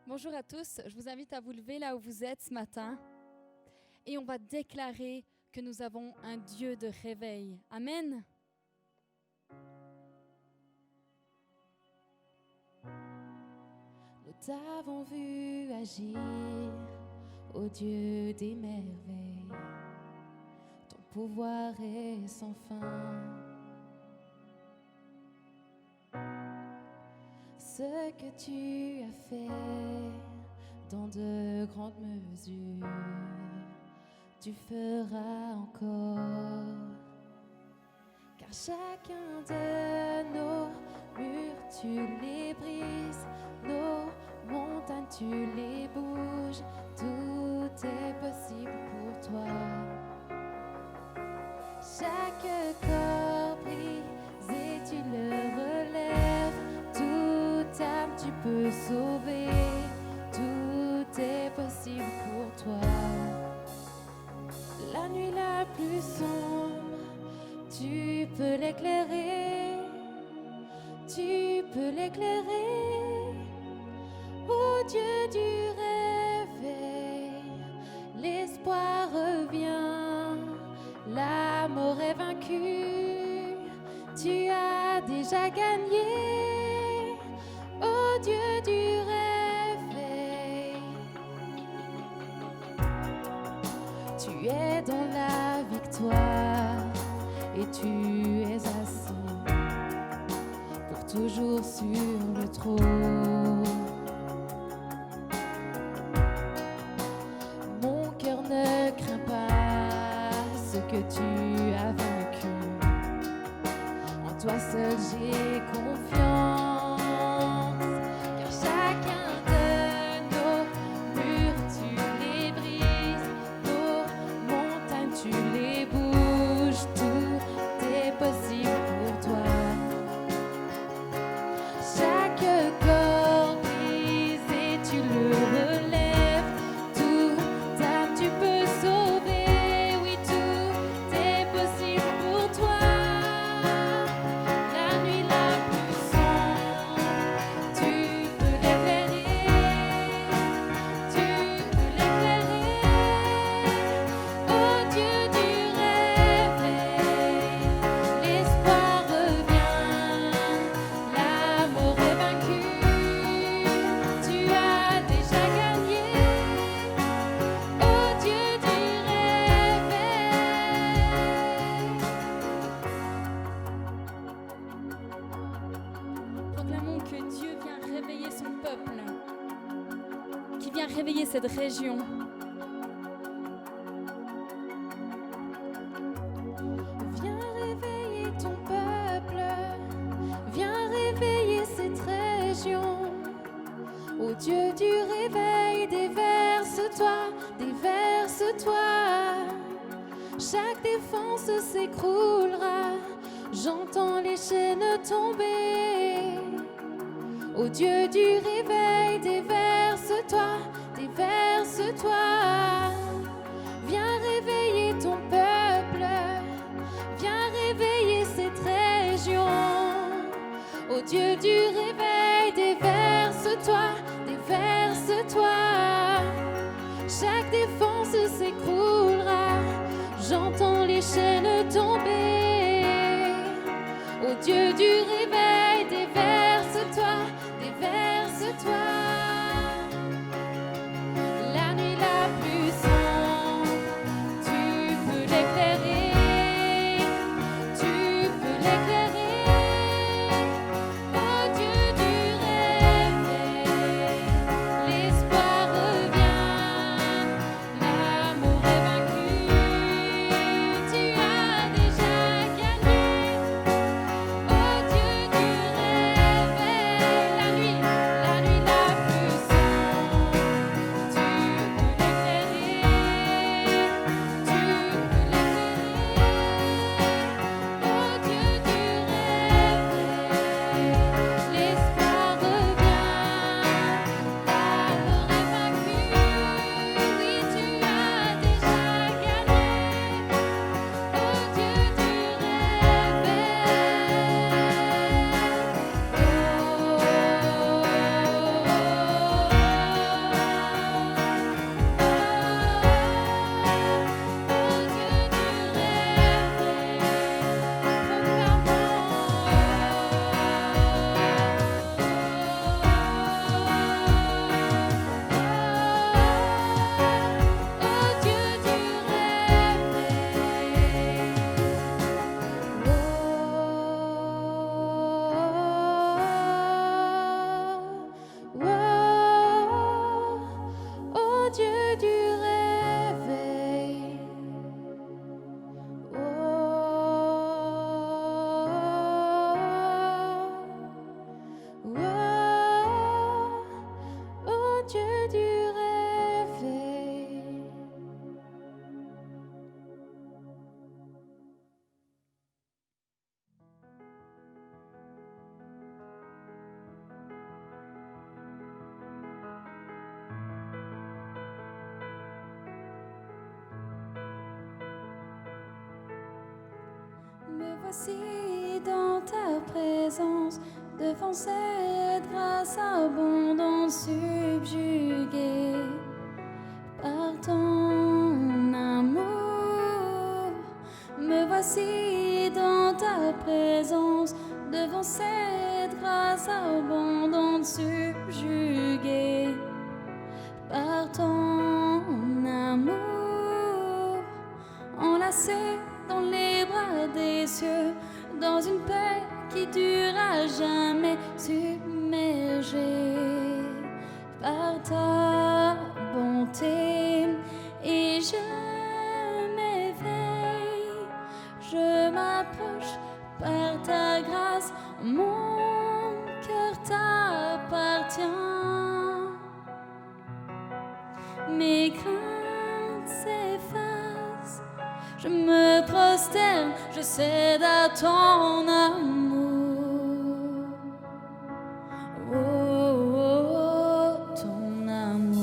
Bonjour à tous, je vous invite à vous lever là où vous êtes ce matin et on va déclarer que nous avons un Dieu de réveil. Amen. Nous t'avons vu agir, ô Dieu des merveilles, ton pouvoir est sans fin. Ce que tu as fait dans de grandes mesures, tu feras encore. Car chacun de nos murs, tu les brises, nos montagnes, tu les bouges. Tout est possible pour toi. Chaque corps brisé, tu le relèves. Toute âme, tu peux sauver. Tout est possible pour toi. La nuit la plus sombre, tu peux l'éclairer. Tu peux l'éclairer. Ô Dieu du réveil, l'espoir revient. La mort est vaincue. Tu as déjà gagné. Ô Dieu du réveil, tu es dans la victoire et tu es assis pour toujours sur le trône. Mon cœur ne craint pas ce que tu as vaincu. En toi seul j'ai confiance. Réveiller cette région. Viens réveiller ton peuple, viens réveiller cette région. Ô Dieu du réveil, déverse-toi, déverse-toi. Chaque défense s'écroulera, j'entends les chaînes tomber. Ô Dieu du réveil, déverse-toi, déverse-toi. Viens réveiller ton peuple, viens réveiller cette région. Ô Dieu du réveil, déverse-toi, déverse-toi. Chaque défense s'écroulera, j'entends les chaînes tomber. Ô Dieu du réveil, déverse-toi, déverse-toi. La nuit la plus sombre, tu peux l'éclairer, tu peux l'éclairer. Ô Dieu du réveil, l'espoir revient, l'amour est vaincu, tu as déjà gagné. Ô Dieu voici dans ta présence, devant cette grâce abondante, subjuguée par ton amour. Me voici dans ta présence, devant cette grâce abondante, subjuguée par ton amour. Enlacé dans les bras des cieux, dans une paix qui dure à jamais, submergé par ta bonté. Et je m'éveille, je m'approche par ta grâce, mon cœur t'appartient. Mes craintes s'effacent, je me prosterne, je cède à ton amour. Oh, oh, oh, ton amour.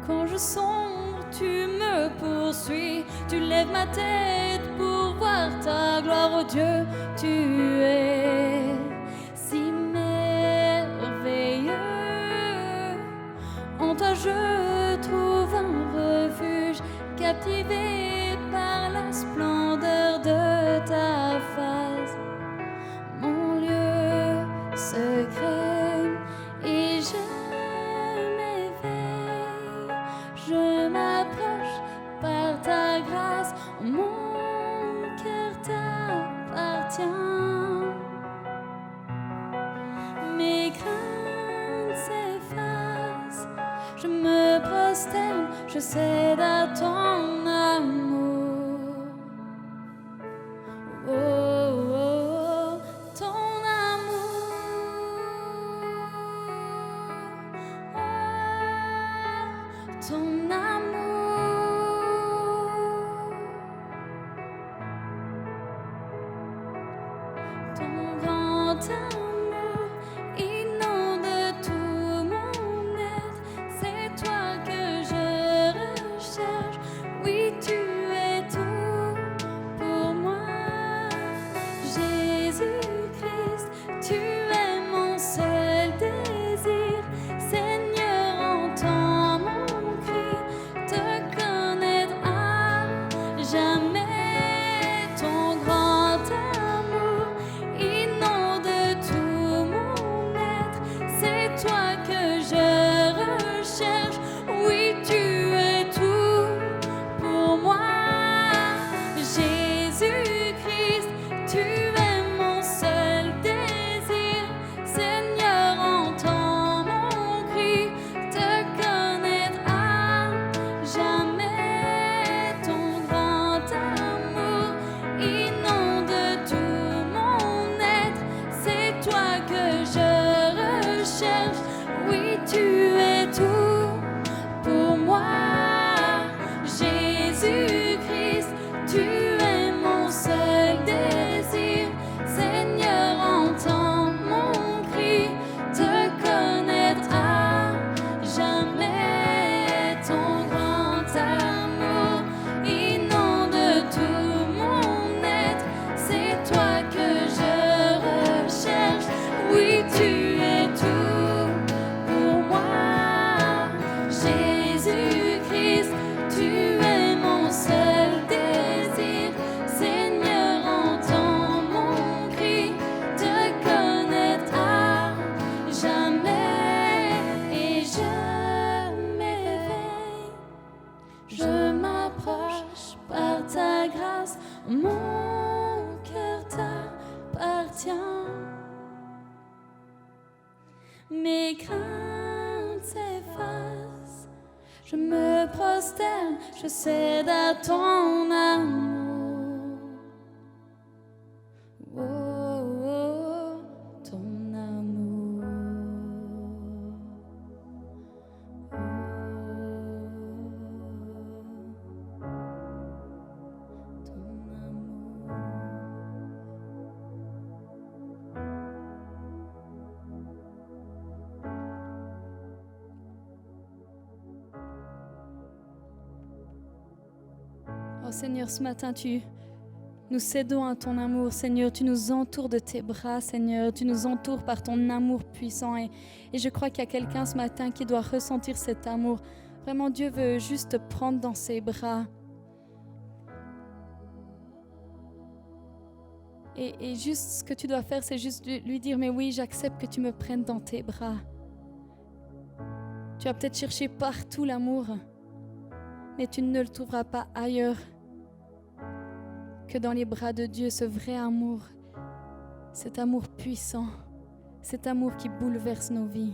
Quand je sombre, tu me poursuis, tu lèves ma tête pour voir ta gloire, oh Dieu, tu es si merveilleux. En toi je trouve un refuge, captivé par la splendeur de ta face, mon lieu secret. Et je m'éveille, je m'approche par ta grâce, mon cœur t'appartient. Mes craintes s'effacent, je me prosterne, je cède à ton amour. Oh, oh, oh, ton amour. Oh, ton amour. Ton grand amour inonde tout mon être, c'est toi que je recherche. Oui, tu es tout pour moi. Jésus-Christ, tu es mon seul désir. Seigneur, entends mon cri, te connaître à jamais. Ton grand amour inonde tout mon être, c'est toi que je recherche. Oui, tu es tout pour moi. Jésus-Christ, tu es mon seul désir. Seigneur, entends mon cri, te connaître à jamais. Ton grand amour inonde tout mon être, c'est toi que je recherche. Oui, tu es tout pour moi. Jésus-Christ, tu es mon seul désir. Seigneur, entends mon cri, te connaître à jamais. Ton grand amour inonde tout mon être, c'est toi que je recherche. Oui, tu es tout pour moi. Jésus-Christ, tu es mon seul désir. Seigneur, entends mon cri, te connaître à jamais. Et je m'éveille, je m'approche par ta grâce, mon cœur t'appartient. Mes craintes s'effacent, je me prosterne, je cède à ton amour. Oh, oh, oh, ton amour. Oh, ton amour. Oh Seigneur, ce matin, nous cédons à ton amour, Seigneur. Tu nous entoures de tes bras, Seigneur. Tu nous entoures par ton amour puissant. Et je crois qu'il y a quelqu'un ce matin qui doit ressentir cet amour. Vraiment, Dieu veut juste te prendre dans ses bras. Et juste ce que tu dois faire, c'est juste lui dire, mais oui, j'accepte que tu me prennes dans tes bras. Tu as peut-être cherché partout l'amour, mais tu ne le trouveras pas ailleurs que dans les bras de Dieu, ce vrai amour, cet amour puissant, cet amour qui bouleverse nos vies.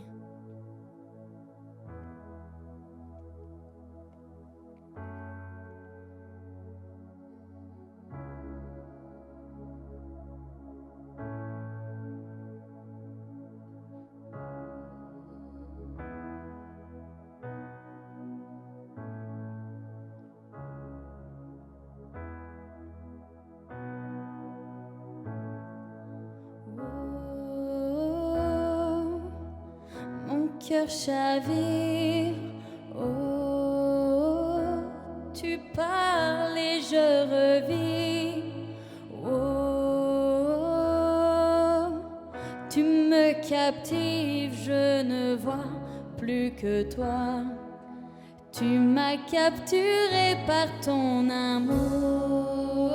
Cœur chavire, oh, tu parles et je revis, oh, tu me captives, je ne vois plus que toi, tu m'as capturé par ton amour,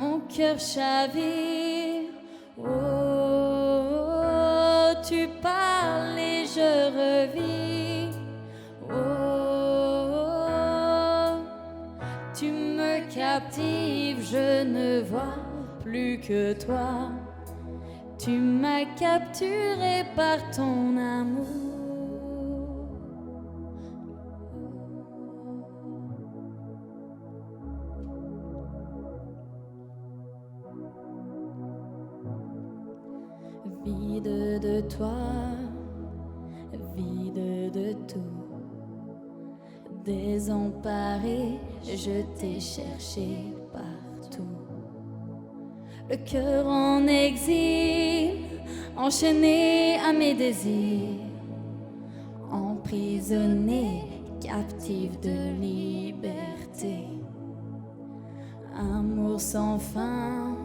mon cœur chavire, oh, tu parles et je revis, oh, tu me captives, je ne vois plus que toi, tu m'as capturé par ton amour. Vide de toi, vide de tout, désemparé, je t'ai cherché partout. Le cœur en exil, enchaîné à mes désirs, emprisonné, captif de liberté. Amour sans fin,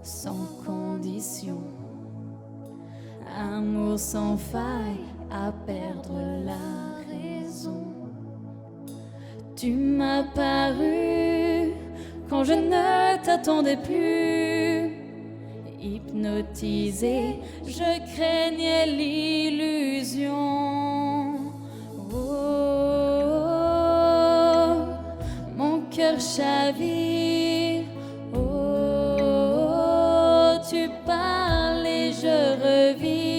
sans condition. Amour sans faille, à perdre la raison. Tu m'as paru quand je ne t'attendais plus. Hypnotisé, je craignais l'illusion. Oh, mon cœur chavire. Oh, tu parles et je revis.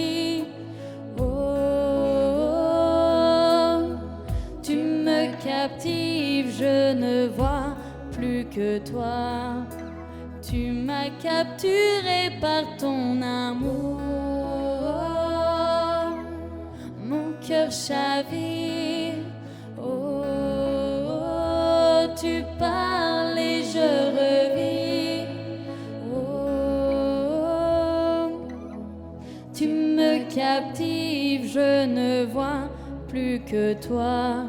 Captive, je ne vois plus que toi. Tu m'as capturé par ton amour. Mon cœur chavire. Oh, tu parles et je revis. Oh, tu me captives, je ne vois plus que toi.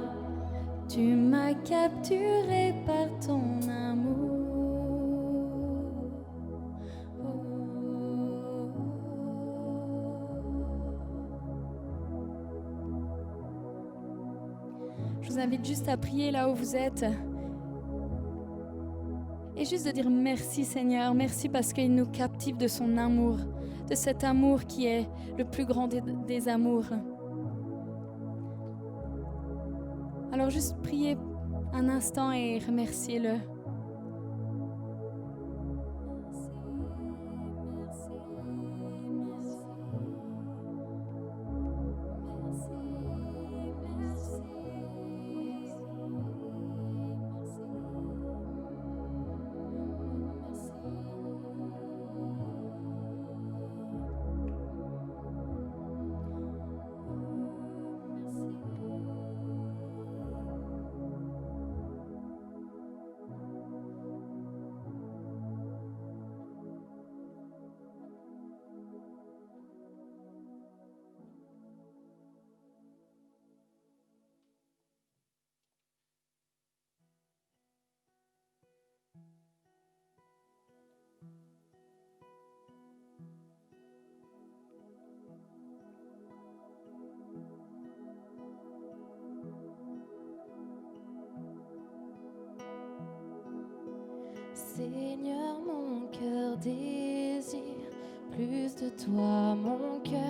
Tu m'as capturé par ton amour. Je vous invite juste à prier là où vous êtes. Et juste de dire merci Seigneur, merci parce qu'il nous captive de son amour, de cet amour qui est le plus grand des amours. Alors juste priez un instant et remerciez-le. de toi, mon cœur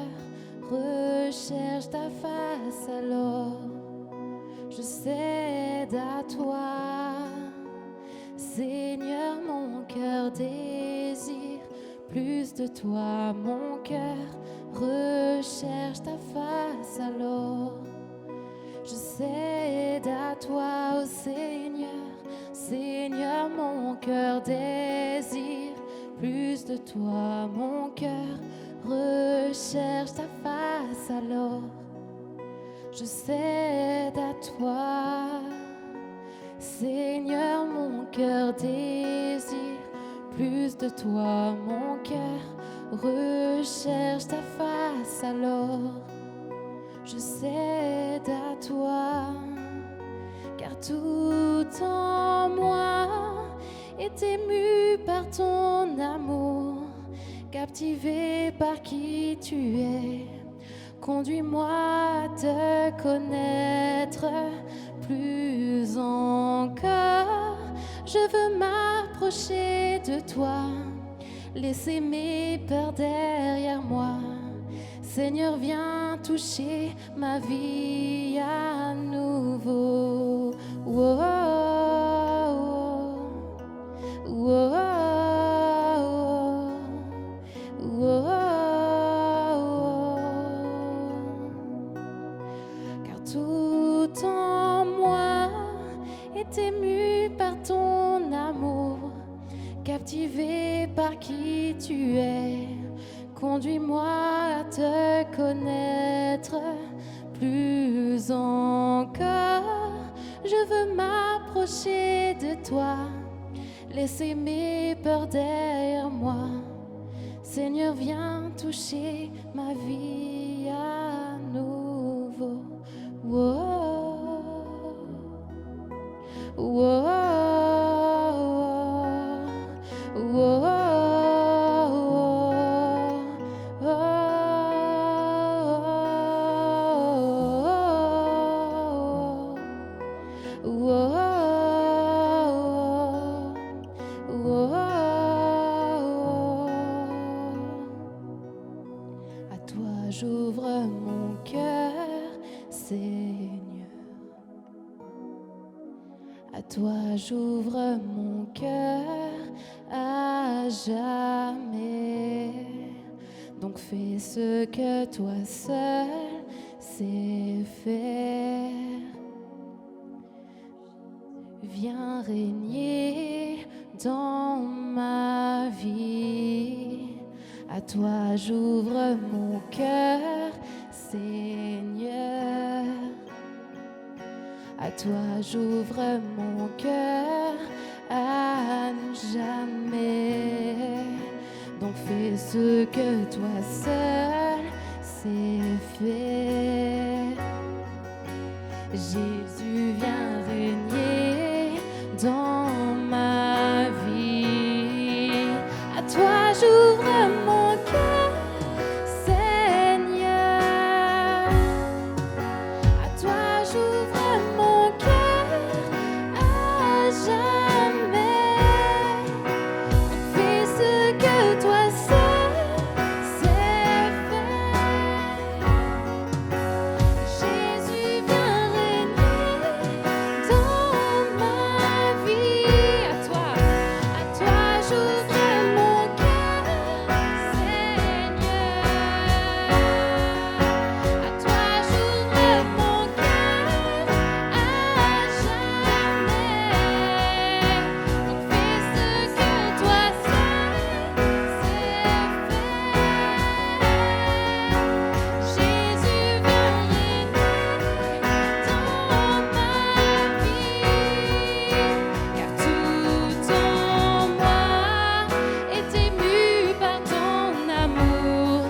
recherche ta face, alors je cède à toi. Seigneur, mon cœur désire plus de toi, mon cœur recherche ta face, alors je cède à toi, ô Seigneur. Seigneur, mon cœur désire plus de toi, mon cœur recherche ta face, alors je cède à toi. Seigneur, mon cœur désire plus de toi, mon cœur recherche ta face, alors je cède à toi. Car tout en moi est ému par ton amour, captivé par qui tu es. Conduis-moi à te connaître plus encore. Je veux m'approcher de toi, laisser mes peurs derrière moi. Seigneur, viens toucher ma vie à nouveau. Oh, oh, oh, oh, oh. Car tout en moi est ému par ton amour, captivé par qui tu es. Conduis-moi à te connaître plus encore. Je veux m'approcher de toi, laisser mes peurs derrière moi. Seigneur, viens toucher ma vie à nouveau. Oh, oh, oh, oh, oh. J'ouvre mon cœur, Seigneur. À toi j'ouvre mon cœur à jamais. Donc fais ce que toi seul sais faire. Viens régner dans ma vie. À toi j'ouvre mon cœur, Seigneur. À toi j'ouvre mon cœur à jamais. Donc fais ce que toi seul sais faire. Jésus, viens régner dans ma vie. À toi j'ouvre mon cœur, Seigneur. À toi j'ouvre mon cœur à jamais. Fais ce que toi seul sais faire. Jésus, viens régner dans ma vie. À toi j'ouvre mon cœur, Seigneur. À toi j'ouvre mon cœur à jamais. Donc fais ce que toi seul sais faire. Jésus, viens régner dans ma vie. Car tout en moi est ému par ton amour,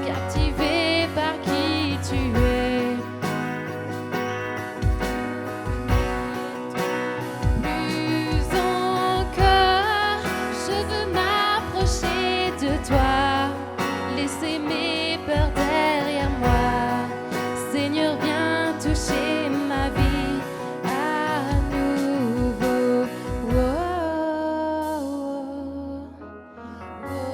captivé par qui tu es. Plus encore, je veux m'approcher de toi, laisser mes peurs derrière moi. Seigneur, viens toucher ma vie à nouveau. Oh, oh, oh, oh.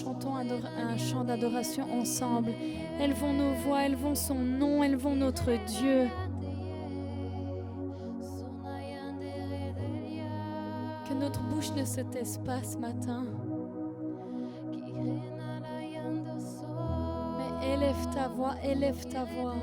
chantons un chant d'adoration ensemble. Élevons nos voix, élevons son nom, élevons notre Dieu. Que notre bouche ne se taise pas ce matin. Mais élève ta voix, élève ta voix.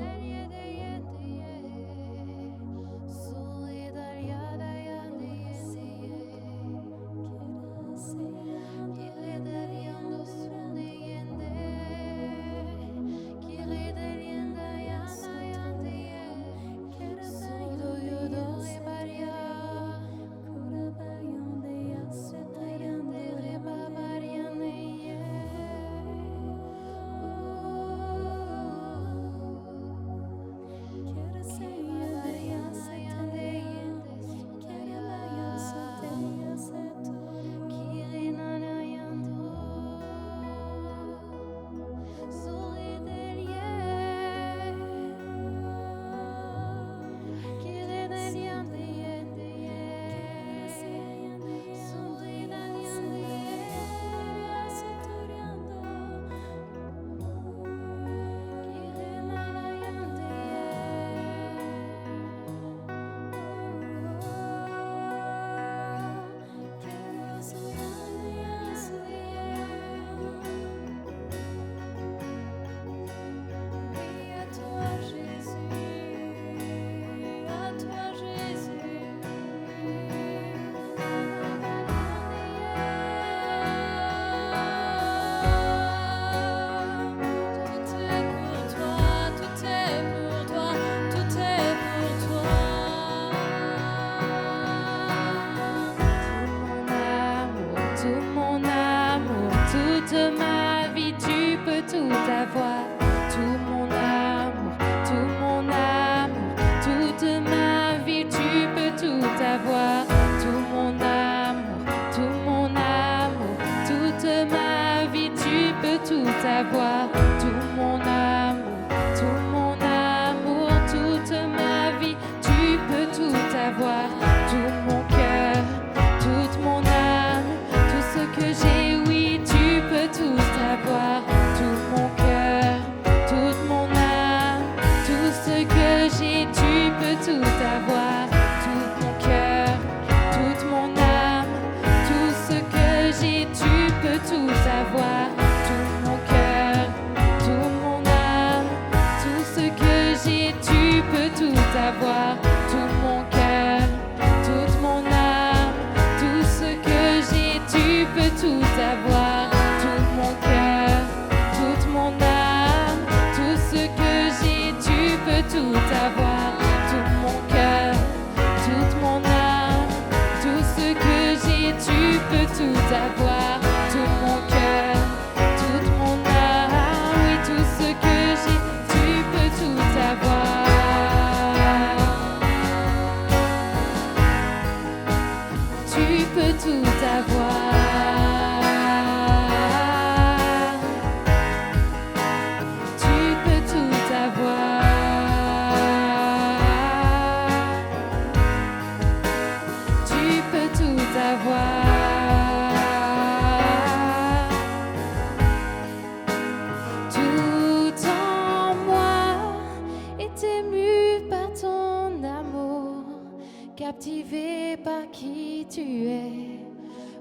Captivé par qui tu es,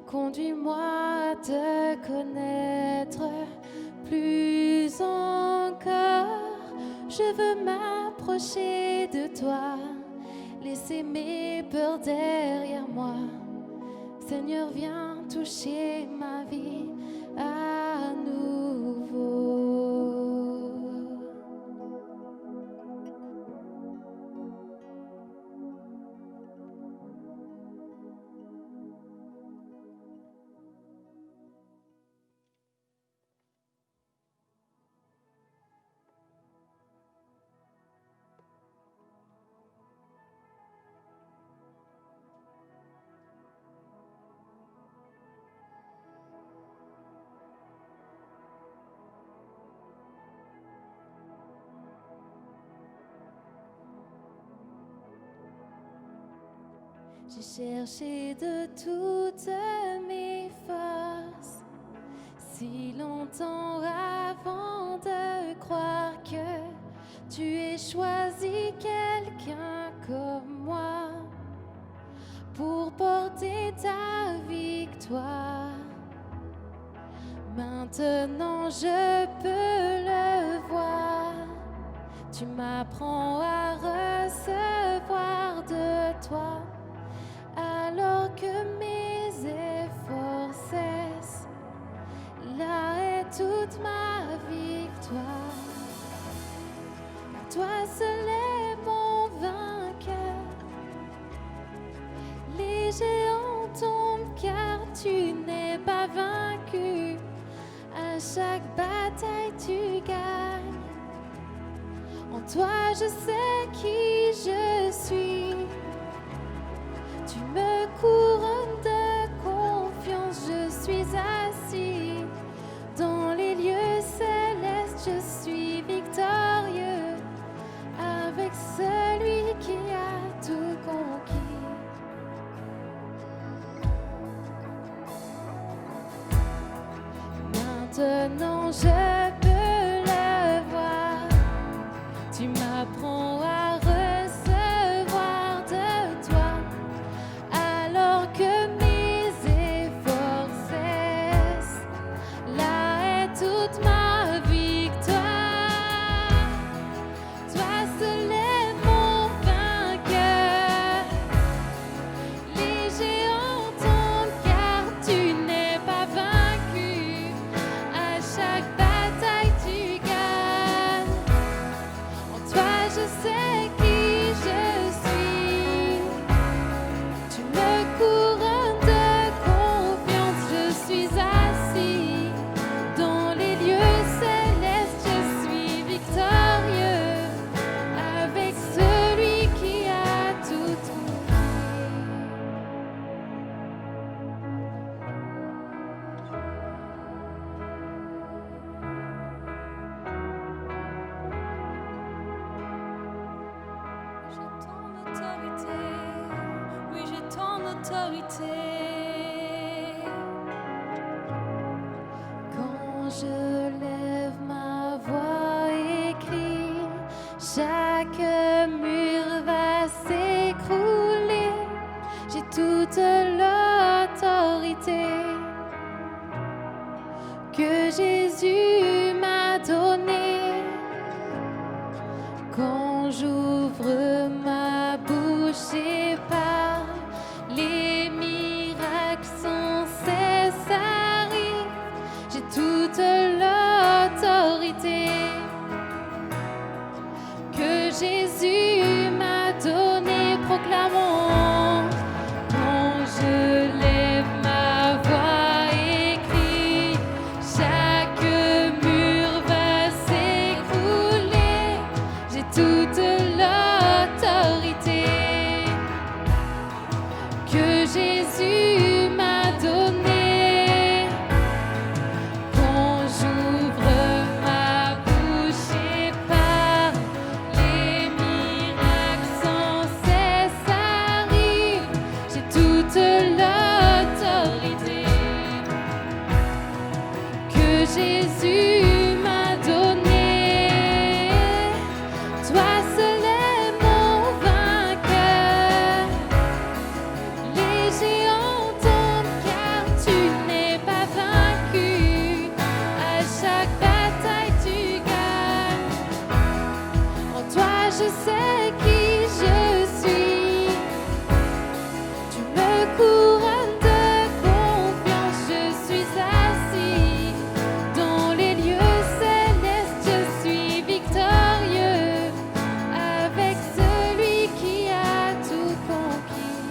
conduis-moi à te connaître plus encore. Je veux m'approcher de toi, laisser mes peurs derrière moi. Seigneur, viens toucher ma vie à nouveau. J'ai cherché de toutes mes forces Si longtemps avant de croire que tu aies choisi quelqu'un comme moi pour porter ta victoire. Maintenant je peux le voir. Tu m'apprends à recevoir de toi alors que mes efforts cessent. Là est toute ma victoire. Car toi seul est mon vainqueur. Les géants tombent car tu n'es pas vaincu. À chaque bataille tu gagnes. En toi je sais qui je suis. Tu me couronnes de confiance. Je suis assis dans les lieux célestes. Je suis victorieux avec celui qui a tout conquis. Maintenant je peux le voir. Tu m'apprends à recevoir de toi alors que mes efforts cessent. Là est toute ma victoire. Toi seul est mon vainqueur. Les géants tombent car tu n'es pas vaincu. À chaque bataille tu gagnes. En toi je sais qui je suis. Tu me couronnes de confiance. Je suis assis dans les lieux célestes. Je suis victorieux avec celui qui a tout conquis. J'ai ton autorité, oui j'ai ton autorité. Quand je lève ma voix et crie, chaque mur va s'écrouler. J'ai toute l'autorité que Jésus m'a donnée. Quand j'ouvre ma bouche et parle, les miracles sans cesse arrivent. J'ai toute l'autorité que Jésus m'a donnée. Proclamons. Quand je lève ma voix et crie, chaque mur va s'écrouler. J'ai toute l'autorité que Jésus m'a donnée. Quand j'ouvre ma bouche et parle, les miracles sans cesse arrivent. J'ai toute l'autorité que Jésus m'a donnée. Toi seul est mon vainqueur. Les géants tombent car tu n'es pas vaincu. À chaque bataille tu gagnes. En toi je sais qui je suis. Tu me couronnes de confiance. Je suis assis dans les lieux célestes. Je suis victorieux avec celui qui a tout conquis.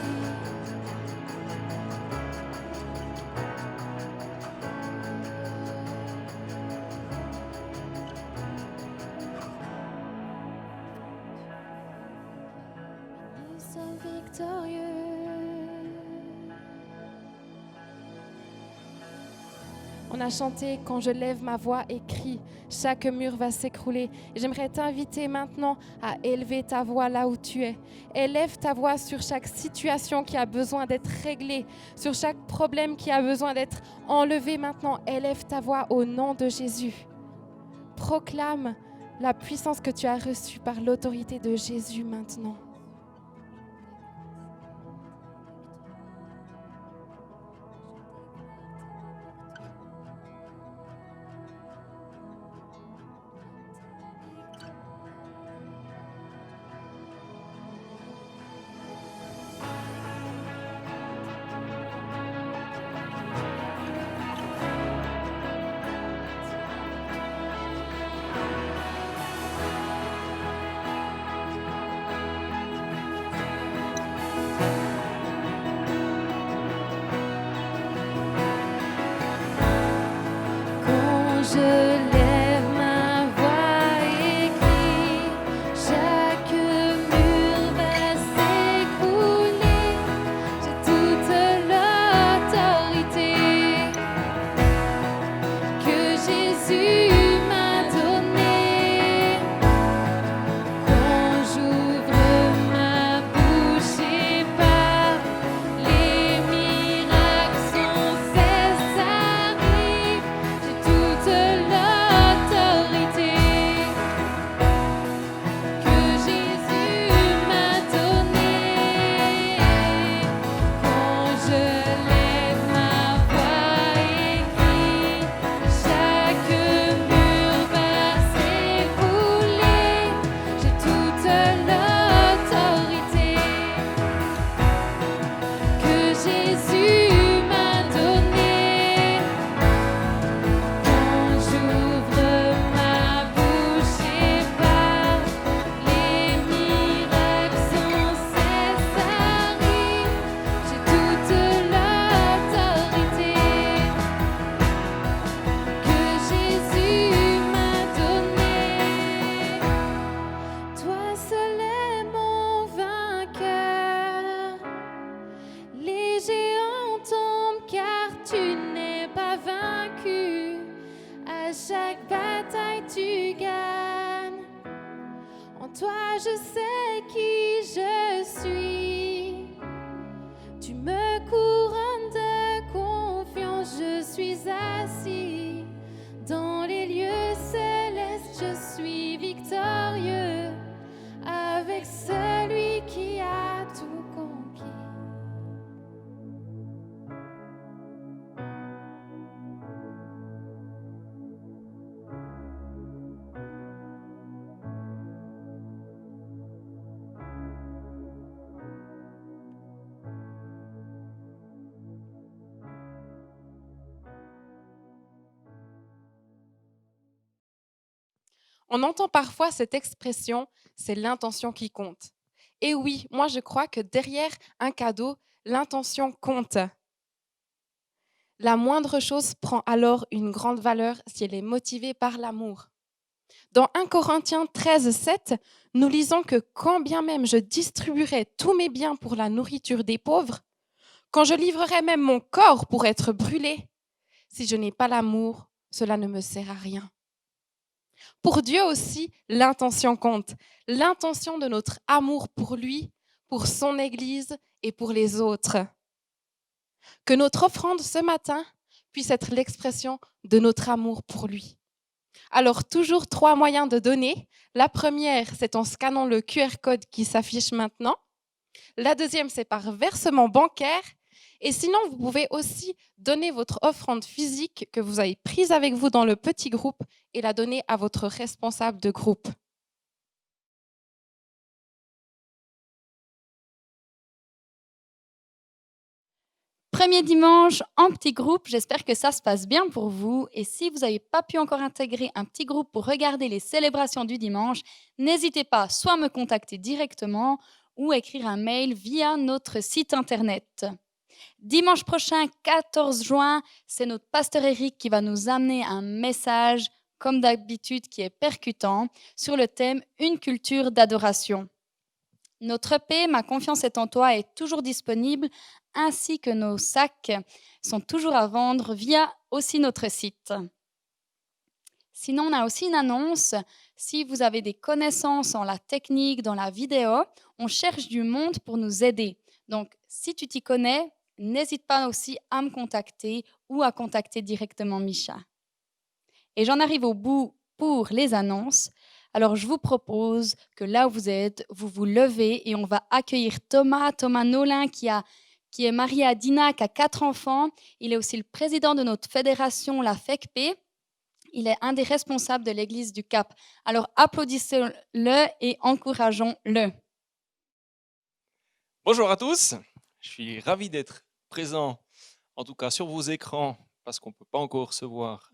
Nous sommes victorieux On a chanté « Quand je lève ma voix et crie, chaque mur va s'écrouler ». Et j'aimerais t'inviter maintenant à élever ta voix là où tu es. Élève ta voix sur chaque situation qui a besoin d'être réglée, sur chaque problème qui a besoin d'être enlevé maintenant. Élève ta voix au nom de Jésus. Proclame la puissance que tu as reçue par l'autorité de Jésus maintenant. Toi, je sais qui je suis. Tu me couronnes de confiance. Je suis assis dans les lieux célestes. Je suis victorieux avec celui qui a tout conquis. On entend parfois cette expression, c'est l'intention qui compte. Et oui, moi je crois que derrière un cadeau, l'intention compte. La moindre chose prend alors une grande valeur si elle est motivée par l'amour. Dans 1 Corinthiens 13:7, nous lisons que quand bien même je distribuerai tous mes biens pour la nourriture des pauvres, quand je livrerai même mon corps pour être brûlé, si je n'ai pas l'amour, cela ne me sert à rien. Pour Dieu aussi, l'intention compte. L'intention de notre amour pour lui, pour son Église et pour les autres. Que notre offrande ce matin puisse être l'expression de notre amour pour lui. Alors, toujours 3 moyens de donner. La première, c'est en scannant le QR code qui s'affiche maintenant. La deuxième, c'est par versement bancaire. Et sinon, vous pouvez aussi donner votre offrande physique que vous avez prise avec vous dans le petit groupe et la donner à votre responsable de groupe. Premier dimanche en petit groupe, j'espère que ça se passe bien pour vous. Et si vous n'avez pas pu encore intégrer un petit groupe pour regarder les célébrations du dimanche, n'hésitez pas soit à me contacter directement ou écrire un mail via notre site internet. Dimanche prochain, 14 juin, c'est notre pasteur Eric qui va nous amener un message, comme d'habitude, qui est percutant, sur le thème « Une culture d'adoration ». Notre EP, Ma confiance est en toi, est toujours disponible ainsi que nos sacs sont toujours à vendre via aussi notre site. Sinon, on a aussi une annonce. Si vous avez des connaissances en la technique, dans la vidéo, on cherche du monde pour nous aider. Donc, si tu t'y connais, n'hésite pas aussi à me contacter ou à contacter directement Micha. Et j'en arrive au bout pour les annonces. Alors, je vous propose que là où vous êtes, vous vous levez et on va accueillir Thomas Nolin qui est marié à Dina, qui a 4 enfants. Il est aussi le président de notre fédération, la FECP. Il est un des responsables de l'Église du Cap. Alors, applaudissez-le et encourageons-le. Bonjour à tous, je suis ravi d'être présent, en tout cas sur vos écrans, parce qu'on ne peut pas encore se voir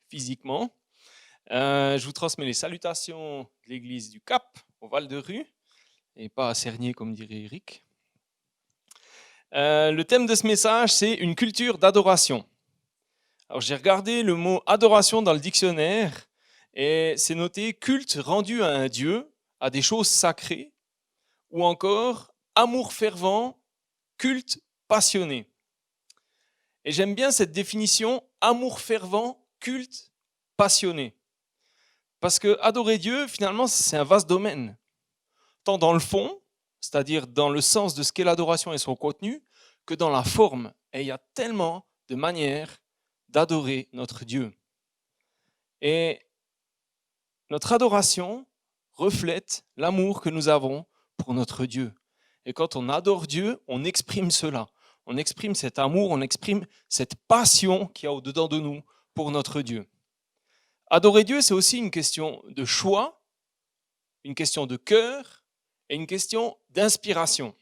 physiquement. Je vous transmets les salutations de l'Église du Cap, au Val-de-Rue, et pas à Cernier comme dirait Eric. Le thème de ce message, c'est une culture d'adoration. Alors j'ai regardé le mot adoration dans le dictionnaire, et c'est noté culte rendu à un dieu, à des choses sacrées, ou encore amour fervent, culte passionné. Et j'aime bien cette définition, amour fervent, culte passionné. Parce que adorer Dieu, finalement, c'est un vaste domaine. Tant dans le fond, c'est-à-dire dans le sens de ce qu'est l'adoration et son contenu, que dans la forme. Et il y a tellement de manières d'adorer notre Dieu. Et notre adoration reflète l'amour que nous avons pour notre Dieu. Et quand on adore Dieu, on exprime cela. On exprime cet amour, on exprime cette passion qu'il y a au-dedans de nous pour notre Dieu. Adorer Dieu, c'est aussi une question de choix, une question de cœur et une question d'inspiration.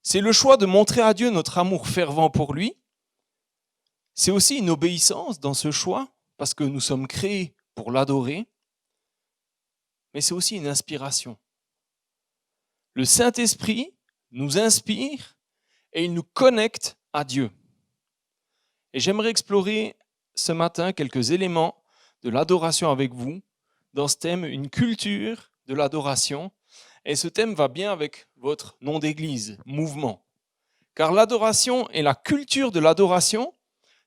C'est le choix de montrer à Dieu notre amour fervent pour lui. C'est aussi une obéissance dans ce choix, parce que nous sommes créés pour l'adorer. Mais c'est aussi une inspiration. Le Saint-Esprit nous inspire et il nous connecte à Dieu. Et j'aimerais explorer ce matin quelques éléments de l'adoration avec vous dans ce thème, une culture de l'adoration. Et ce thème va bien avec votre nom d'église, mouvement. Car l'adoration et la culture de l'adoration,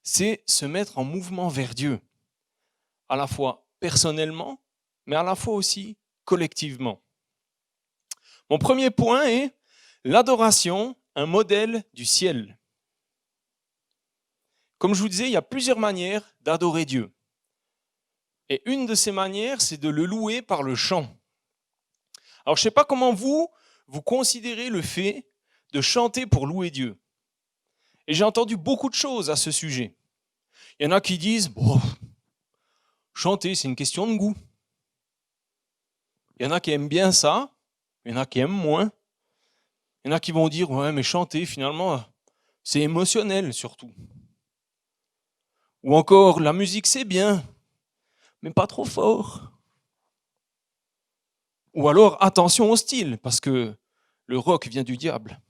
c'est se mettre en mouvement vers Dieu, à la fois personnellement, mais à la fois aussi collectivement. Mon premier point est l'adoration, un modèle du ciel. Comme je vous disais, il y a plusieurs manières d'adorer Dieu. Et une de ces manières, c'est de le louer par le chant. Alors, je ne sais pas comment vous considérez le fait de chanter pour louer Dieu. Et j'ai entendu beaucoup de choses à ce sujet. Il y en a qui disent, chanter, c'est une question de goût. Il y en a qui aiment bien ça, il y en a qui aiment moins. Il y en a qui vont dire, ouais, mais chanter, finalement, c'est émotionnel surtout. Ou encore, la musique, c'est bien, mais pas trop fort. Ou alors, attention au style, parce que le rock vient du diable.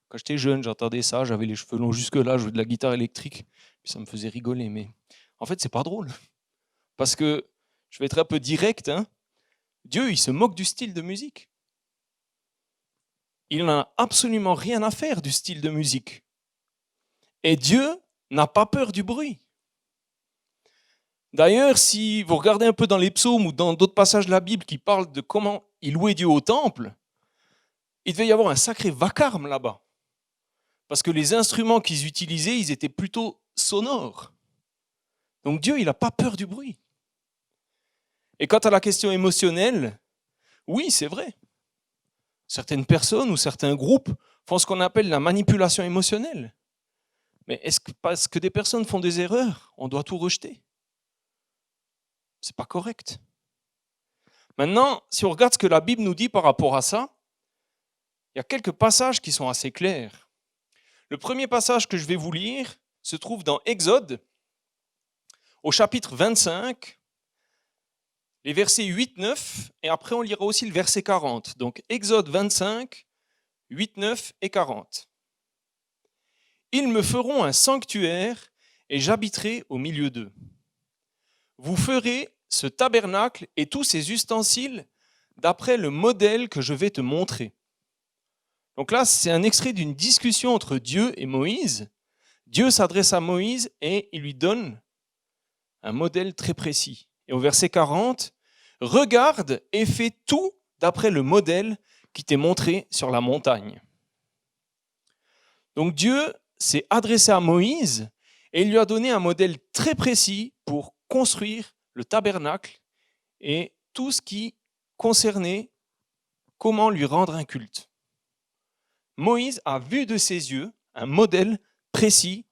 Quand j'étais jeune, j'entendais ça, j'avais les cheveux longs jusque-là, je jouais de la guitare électrique, puis ça me faisait rigoler. Mais en fait, c'est pas drôle. Parce que, je vais être un peu direct, Dieu, il se moque du style de musique. Il n'a absolument rien à faire du style de musique. Et Dieu n'a pas peur du bruit. D'ailleurs, si vous regardez un peu dans les psaumes ou dans d'autres passages de la Bible qui parlent de comment il louait Dieu au temple, il devait y avoir un sacré vacarme là-bas. Parce que les instruments qu'ils utilisaient, ils étaient plutôt sonores. Donc Dieu, il n'a pas peur du bruit. Et quant à la question émotionnelle, oui, c'est vrai. Certaines personnes ou certains groupes font ce qu'on appelle la manipulation émotionnelle. Mais est-ce que parce que des personnes font des erreurs, on doit tout rejeter? C'est pas correct. Maintenant, si on regarde ce que la Bible nous dit par rapport à ça, il y a quelques passages qui sont assez clairs. Le premier passage que je vais vous lire se trouve dans Exode, au chapitre 25, les versets 8, 9, et après on lira aussi le verset 40. Donc Exode 25, 8, 9 et 40. Ils me feront un sanctuaire et j'habiterai au milieu d'eux. Vous ferez ce tabernacle et tous ses ustensiles d'après le modèle que je vais te montrer. Donc là, c'est un extrait d'une discussion entre Dieu et Moïse. Dieu s'adresse à Moïse et il lui donne un modèle très précis. Et au verset 40, « Regarde et fais tout d'après le modèle qui t'est montré sur la montagne. » Donc Dieu s'est adressé à Moïse et il lui a donné un modèle très précis pour construire le tabernacle et tout ce qui concernait comment lui rendre un culte. Moïse a vu de ses yeux un modèle précis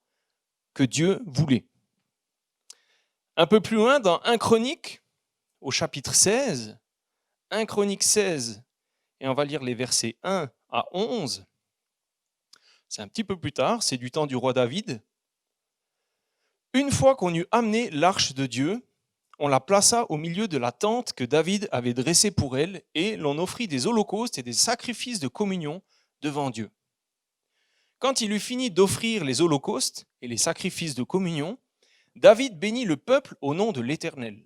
que Dieu voulait. Un peu plus loin, dans 1 Chronique, au chapitre 16, 1 Chronique 16, et on va lire les versets 1 à 11. C'est un petit peu plus tard, c'est du temps du roi David. Une fois qu'on eut amené l'arche de Dieu, on la plaça au milieu de la tente que David avait dressée pour elle, et l'on offrit des holocaustes et des sacrifices de communion devant Dieu. Quand il eut fini d'offrir les holocaustes et les sacrifices de communion, David bénit le peuple au nom de l'Éternel.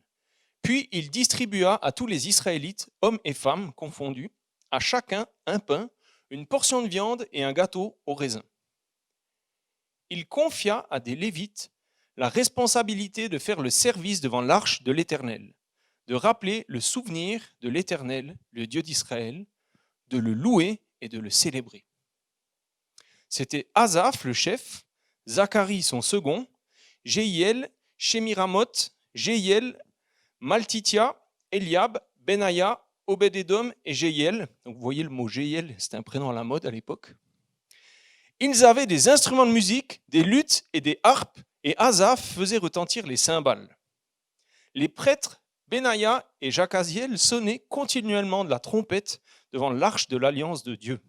Puis il distribua à tous les Israélites, hommes et femmes confondus, à chacun un pain, une portion de viande et un gâteau au raisin. Il confia à des Lévites la responsabilité de faire le service devant l'arche de l'Éternel, de rappeler le souvenir de l'Éternel, le Dieu d'Israël, de le louer et de le célébrer. C'était Asaph le chef, Zacharie son second, Jéhiel, Shemiramoth, Jéhiel, Maltitia, Eliab, Benaya, Obed-Édom et Jéhiel. Donc vous voyez le mot Jéhiel, c'était un prénom à la mode à l'époque. Ils avaient des instruments de musique, des luths et des harpes, et Asaph faisait retentir les cymbales. Les prêtres Benaya et Jacaziel sonnaient continuellement de la trompette devant l'arche de l'alliance de Dieu.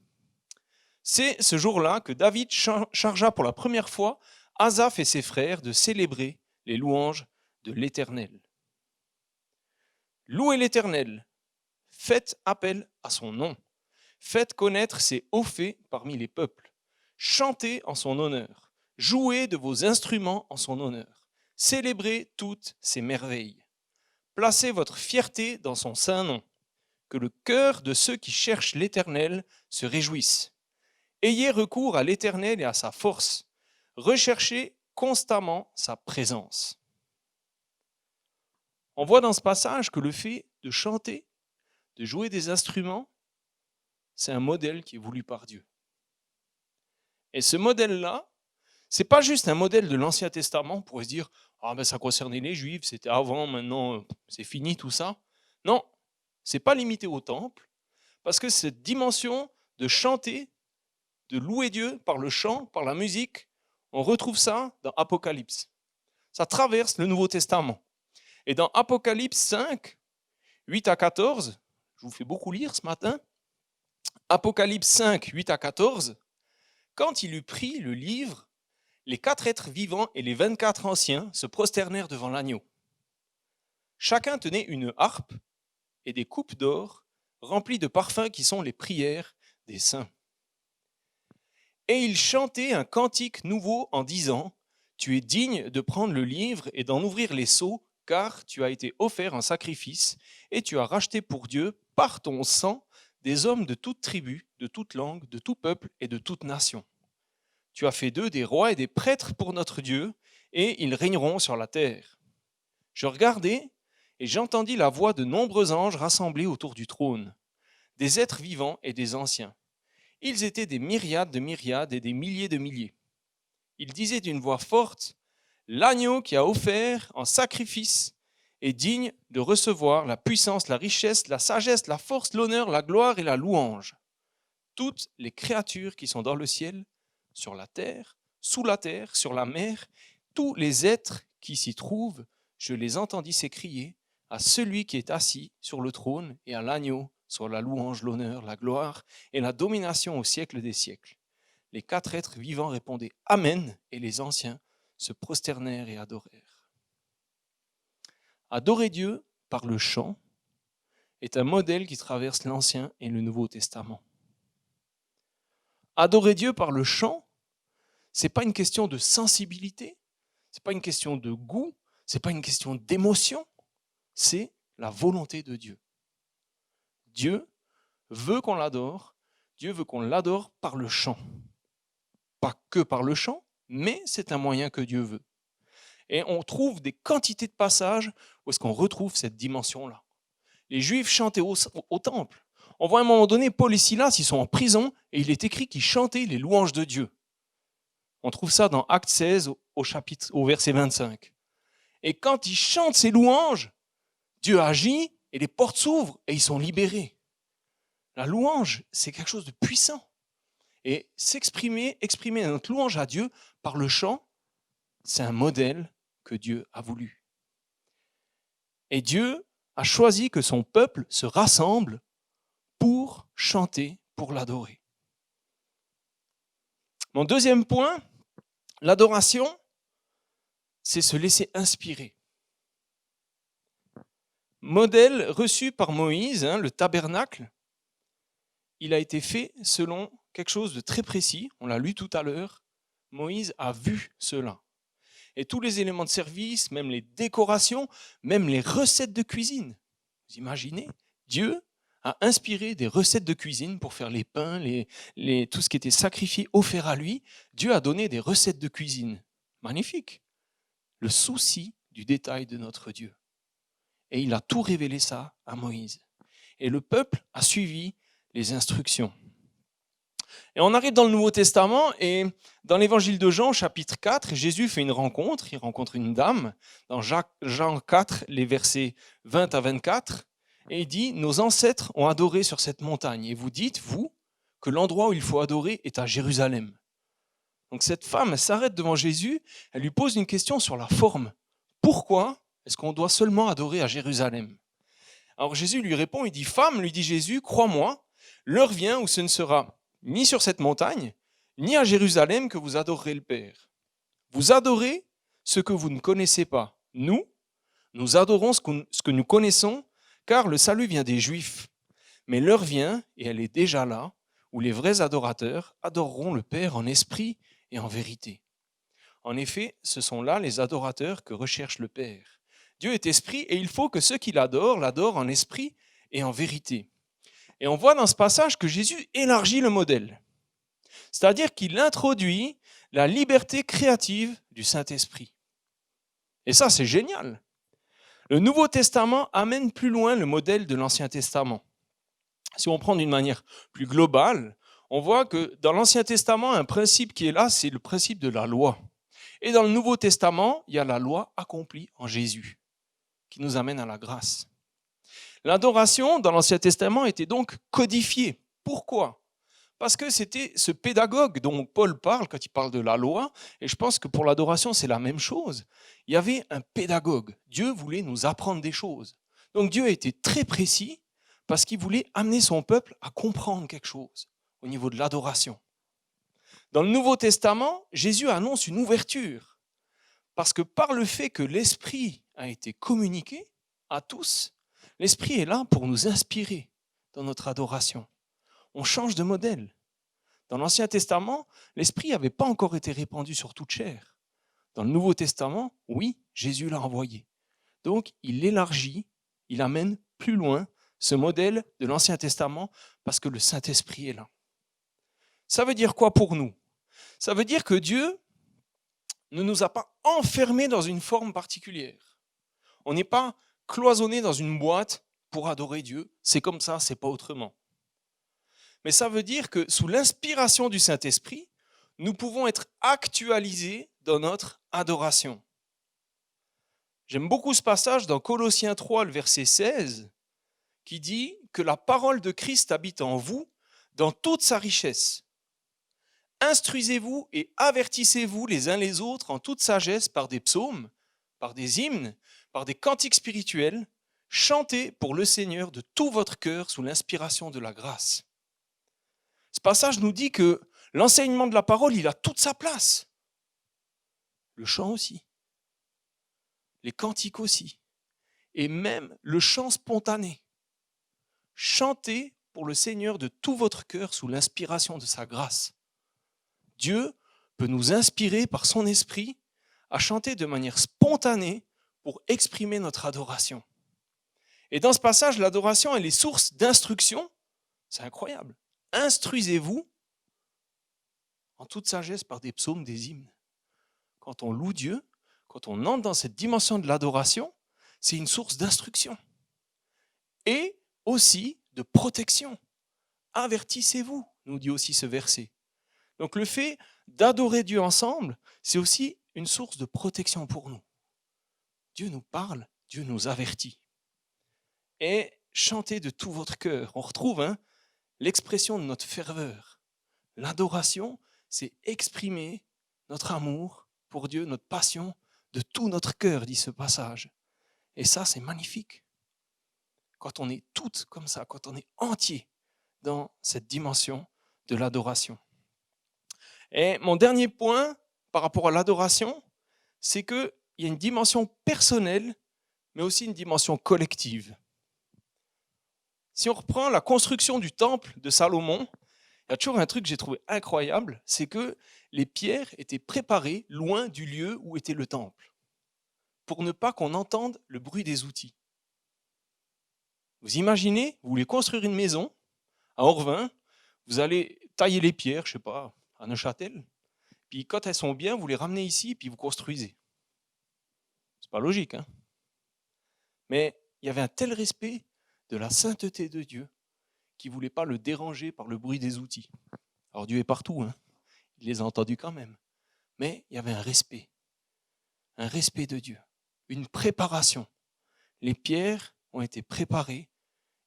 C'est ce jour-là que David chargea pour la première fois Asaph et ses frères de célébrer les louanges de l'Éternel. Louez l'Éternel, faites appel à son nom, faites connaître ses hauts faits parmi les peuples, chantez en son honneur, jouez de vos instruments en son honneur, célébrez toutes ses merveilles. Placez votre fierté dans son saint nom, que le cœur de ceux qui cherchent l'Éternel se réjouisse. Ayez recours à l'Éternel et à sa force, recherchez constamment sa présence. On voit dans ce passage que le fait de chanter, de jouer des instruments, c'est un modèle qui est voulu par Dieu. Et ce modèle-là, c'est pas juste un modèle de l'Ancien Testament, on pourrait se dire « Ah ben ça concernait les Juifs, c'était avant, maintenant c'est fini tout ça ». Non, c'est pas limité au temple, parce que cette dimension de chanter, de louer Dieu par le chant, par la musique, on retrouve ça dans Apocalypse. Ça traverse le Nouveau Testament. Et dans Apocalypse 5, 8 à 14, je vous fais beaucoup lire ce matin, Apocalypse 5, 8 à 14, quand il eut pris le livre, les 4 êtres vivants et les 24 anciens se prosternèrent devant l'agneau. Chacun tenait une harpe et des coupes d'or remplies de parfums qui sont les prières des saints. Et ils chantaient un cantique nouveau en disant « Tu es digne de prendre le livre et d'en ouvrir les sceaux, car tu as été offert en sacrifice et tu as racheté pour Dieu par ton sang des hommes de toute tribu, de toute langue, de tout peuple et de toute nation. Tu as fait d'eux des rois et des prêtres pour notre Dieu, et ils régneront sur la terre. Je regardai et j'entendis la voix de nombreux anges rassemblés autour du trône, des êtres vivants et des anciens. Ils étaient des myriades de myriades et des milliers de milliers. Ils disaient d'une voix forte, « L'agneau qui a offert en sacrifice est digne de recevoir la puissance, la richesse, la sagesse, la force, l'honneur, la gloire et la louange. Toutes les créatures qui sont dans le ciel, sur la terre, sous la terre, sur la mer, tous les êtres qui s'y trouvent, je les entendis s'écrier à celui qui est assis sur le trône et à l'agneau, soit la louange, l'honneur, la gloire et la domination au siècle des siècles. » Les 4 êtres vivants répondaient « Amen » et les anciens se prosternèrent et adorèrent. Adorer Dieu par le chant est un modèle qui traverse l'Ancien et le Nouveau Testament. Adorer Dieu par le chant, ce n'est pas une question de sensibilité, ce n'est pas une question de goût, ce n'est pas une question d'émotion, c'est la volonté de Dieu. Dieu veut qu'on l'adore, Dieu veut qu'on l'adore par le chant. Pas que par le chant, mais c'est un moyen que Dieu veut. Et on trouve des quantités de passages où est-ce qu'on retrouve cette dimension-là. Les Juifs chantaient au temple. On voit à un moment donné, Paul et Silas, ils sont en prison et il est écrit qu'ils chantaient les louanges de Dieu. On trouve ça dans Actes 16 au verset 25. Et quand ils chantent ces louanges, Dieu agit et les portes s'ouvrent et ils sont libérés. La louange, c'est quelque chose de puissant. Et exprimer notre louange à Dieu par le chant, c'est un modèle que Dieu a voulu. Et Dieu a choisi que son peuple se rassemble pour chanter, pour l'adorer. Mon deuxième point, l'adoration, c'est se laisser inspirer. Modèle reçu par Moïse, le tabernacle, il a été fait selon quelque chose de très précis. On l'a lu tout à l'heure. Moïse a vu cela. Et tous les éléments de service, même les décorations, même les recettes de cuisine. Vous imaginez, Dieu a inspiré des recettes de cuisine pour faire les pains, tout ce qui était sacrifié, offert à lui. Dieu a donné des recettes de cuisine. Magnifique. Le souci du détail de notre Dieu. Et il a tout révélé ça à Moïse. Et le peuple a suivi les instructions. Et on arrive dans le Nouveau Testament et dans l'évangile de Jean, chapitre 4, Jésus fait une rencontre, il rencontre une dame, dans Jean 4, les versets 20 à 24, et il dit « Nos ancêtres ont adoré sur cette montagne, et vous dites, vous, que l'endroit où il faut adorer est à Jérusalem. » Donc cette femme, elle s'arrête devant Jésus, elle lui pose une question sur la forme. Pourquoi est-ce qu'on doit seulement adorer à Jérusalem ? Alors Jésus lui répond, il dit « Femme, lui dit Jésus, crois-moi, l'heure vient où ce ne sera ni sur cette montagne, ni à Jérusalem que vous adorerez le Père. Vous adorez ce que vous ne connaissez pas. Nous adorons ce que nous connaissons, car le salut vient des Juifs. Mais l'heure vient, et elle est déjà là, où les vrais adorateurs adoreront le Père en esprit et en vérité. En effet, ce sont là les adorateurs que recherche le Père. Dieu est esprit, et il faut que ceux qui l'adorent en esprit et en vérité. Et on voit dans ce passage que Jésus élargit le modèle. C'est-à-dire qu'il introduit la liberté créative du Saint-Esprit. Et ça, c'est génial. Le Nouveau Testament amène plus loin le modèle de l'Ancien Testament. Si on prend d'une manière plus globale, on voit que dans l'Ancien Testament, un principe qui est là, c'est le principe de la loi. Et dans le Nouveau Testament, il y a la loi accomplie en Jésus, qui nous amène à la grâce. L'adoration dans l'Ancien Testament était donc codifiée. Pourquoi ? Parce que c'était ce pédagogue dont Paul parle quand il parle de la loi, et je pense que pour l'adoration c'est la même chose. Il y avait un pédagogue. Dieu voulait nous apprendre des choses. Donc Dieu était très précis parce qu'il voulait amener son peuple à comprendre quelque chose au niveau de l'adoration. Dans le Nouveau Testament, Jésus annonce une ouverture parce que par le fait que l'Esprit a été communiqué à tous, l'Esprit est là pour nous inspirer dans notre adoration. On change de modèle. Dans l'Ancien Testament, l'Esprit n'avait pas encore été répandu sur toute chair. Dans le Nouveau Testament, oui, Jésus l'a envoyé. Donc, il élargit, il amène plus loin ce modèle de l'Ancien Testament parce que le Saint-Esprit est là. Ça veut dire quoi pour nous ? Ça veut dire que Dieu ne nous a pas enfermés dans une forme particulière. On n'est pas cloisonné dans une boîte pour adorer Dieu. C'est comme ça, c'est pas autrement. Mais ça veut dire que sous l'inspiration du Saint-Esprit, nous pouvons être actualisés dans notre adoration. J'aime beaucoup ce passage dans Colossiens 3, le verset 16, qui dit que la parole de Christ habite en vous dans toute sa richesse. Instruisez-vous et avertissez-vous les uns les autres en toute sagesse par des psaumes, par des hymnes, par des cantiques spirituels. Chantez pour le Seigneur de tout votre cœur sous l'inspiration de la grâce. Ce passage nous dit que l'enseignement de la parole, il a toute sa place. Le chant aussi. Les cantiques aussi. Et même le chant spontané. Chantez pour le Seigneur de tout votre cœur sous l'inspiration de sa grâce. Dieu peut nous inspirer par son esprit à chanter de manière spontanée pour exprimer notre adoration. Et dans ce passage, l'adoration, elle est source d'instruction. C'est incroyable. instruisez-vous en toute sagesse par des psaumes, des hymnes. Quand on loue Dieu, quand on entre dans cette dimension de l'adoration, c'est une source d'instruction et aussi de protection. Avertissez-vous, nous dit aussi ce verset. Donc le fait d'adorer Dieu ensemble, c'est aussi une source de protection pour nous. Dieu nous parle, Dieu nous avertit. Et chantez de tout votre cœur. On retrouve l'expression de notre ferveur. L'adoration, c'est exprimer notre amour pour Dieu, notre passion de tout notre cœur, dit ce passage. Et ça, c'est magnifique. Quand on est toutes comme ça, quand on est entier dans cette dimension de l'adoration. Et mon dernier point par rapport à l'adoration, c'est qu'il y a une dimension personnelle, mais aussi une dimension collective. Si on reprend la construction du temple de Salomon, il y a toujours un truc que j'ai trouvé incroyable, c'est que les pierres étaient préparées loin du lieu où était le temple, pour ne pas qu'on entende le bruit des outils. Vous imaginez, vous voulez construire une maison à Orvin, vous allez tailler les pierres, je ne sais pas, à Neuchâtel, puis quand elles sont bien, vous les ramenez ici, puis vous construisez. C'est pas logique, hein? Mais il y avait un tel respect de la sainteté de Dieu qui ne voulait pas le déranger par le bruit des outils. Alors Dieu est partout, il les a entendus quand même. Mais il y avait un respect de Dieu, une préparation. Les pierres ont été préparées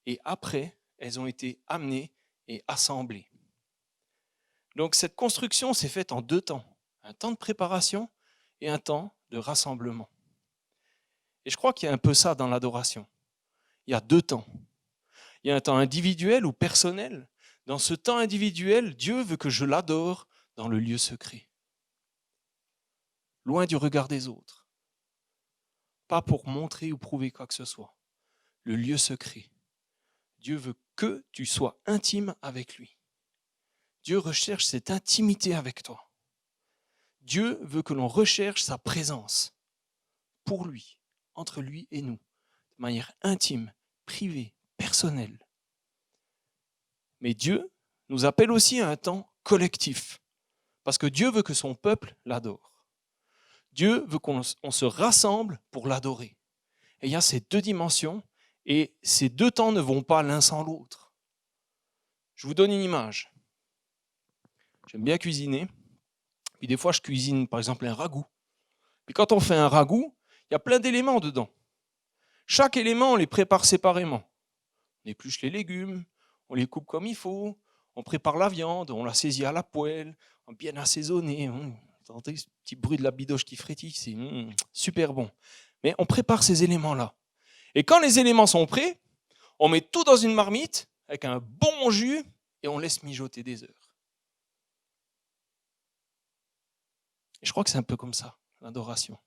et après, elles ont été amenées et assemblées. Donc cette construction s'est faite en 2 temps, un temps de préparation et un temps de rassemblement. Et je crois qu'il y a un peu ça dans l'adoration. Il y a 2 temps. Il y a un temps individuel ou personnel. Dans ce temps individuel, Dieu veut que je l'adore dans le lieu secret, loin du regard des autres. Pas pour montrer ou prouver quoi que ce soit. Le lieu secret. Dieu veut que tu sois intime avec lui. Dieu recherche cette intimité avec toi. Dieu veut que l'on recherche sa présence pour lui, entre lui et nous, de manière intime, privée, personnelle. Mais Dieu nous appelle aussi à un temps collectif, parce que Dieu veut que son peuple l'adore. Dieu veut qu'on se rassemble pour l'adorer. Et il y a ces 2 dimensions, et ces 2 temps ne vont pas l'un sans l'autre. Je vous donne une image. J'aime bien cuisiner, puis des fois je cuisine par exemple un ragoût. Puis quand on fait un ragoût, il y a plein d'éléments dedans. Chaque élément, on les prépare séparément. On épluche les légumes, on les coupe comme il faut, on prépare la viande, on la saisit à la poêle, bien assaisonné. Vous entendez ce petit bruit de la bidoche qui frétille, c'est super bon. Mais on prépare ces éléments-là. Et quand les éléments sont prêts, on met tout dans une marmite avec un bon jus et on laisse mijoter des heures. Et je crois que c'est un peu comme ça, l'adoration.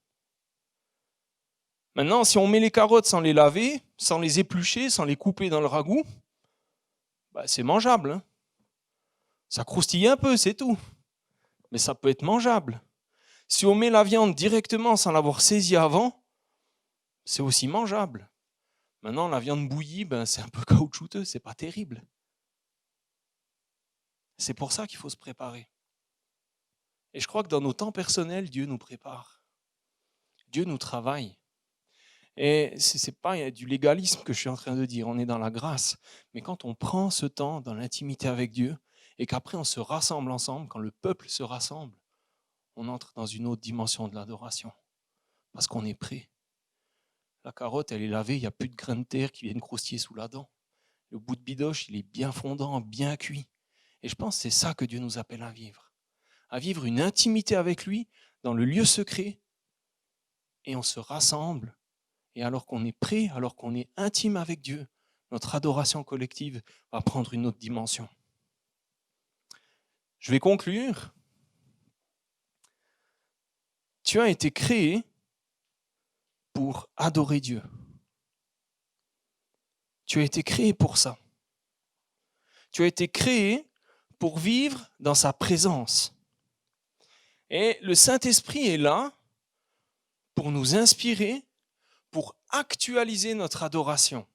Maintenant, si on met les carottes sans les laver, sans les éplucher, sans les couper dans le ragoût, c'est mangeable. Ça croustille un peu, c'est tout. Mais ça peut être mangeable. Si on met la viande directement sans l'avoir saisie avant, c'est aussi mangeable. Maintenant, la viande bouillie, c'est un peu caoutchouteux, c'est pas terrible. C'est pour ça qu'il faut se préparer. Et je crois que dans nos temps personnels, Dieu nous prépare. Dieu nous travaille. Et ce n'est pas du légalisme que je suis en train de dire, on est dans la grâce. Mais quand on prend ce temps dans l'intimité avec Dieu, et qu'après on se rassemble ensemble, quand le peuple se rassemble, on entre dans une autre dimension de l'adoration. Parce qu'on est prêt. La carotte, elle est lavée, il n'y a plus de grains de terre qui viennent croustiller sous la dent. Le bout de bidoche, il est bien fondant, bien cuit. Et je pense que c'est ça que Dieu nous appelle à vivre une intimité avec lui dans le lieu secret. Et on se rassemble. Et alors qu'on est prêt, alors qu'on est intime avec Dieu, notre adoration collective va prendre une autre dimension. Je vais conclure. Tu as été créé pour adorer Dieu. Tu as été créé pour ça. Tu as été créé pour vivre dans sa présence. Et le Saint-Esprit est là pour nous inspirer, pour actualiser notre adoration.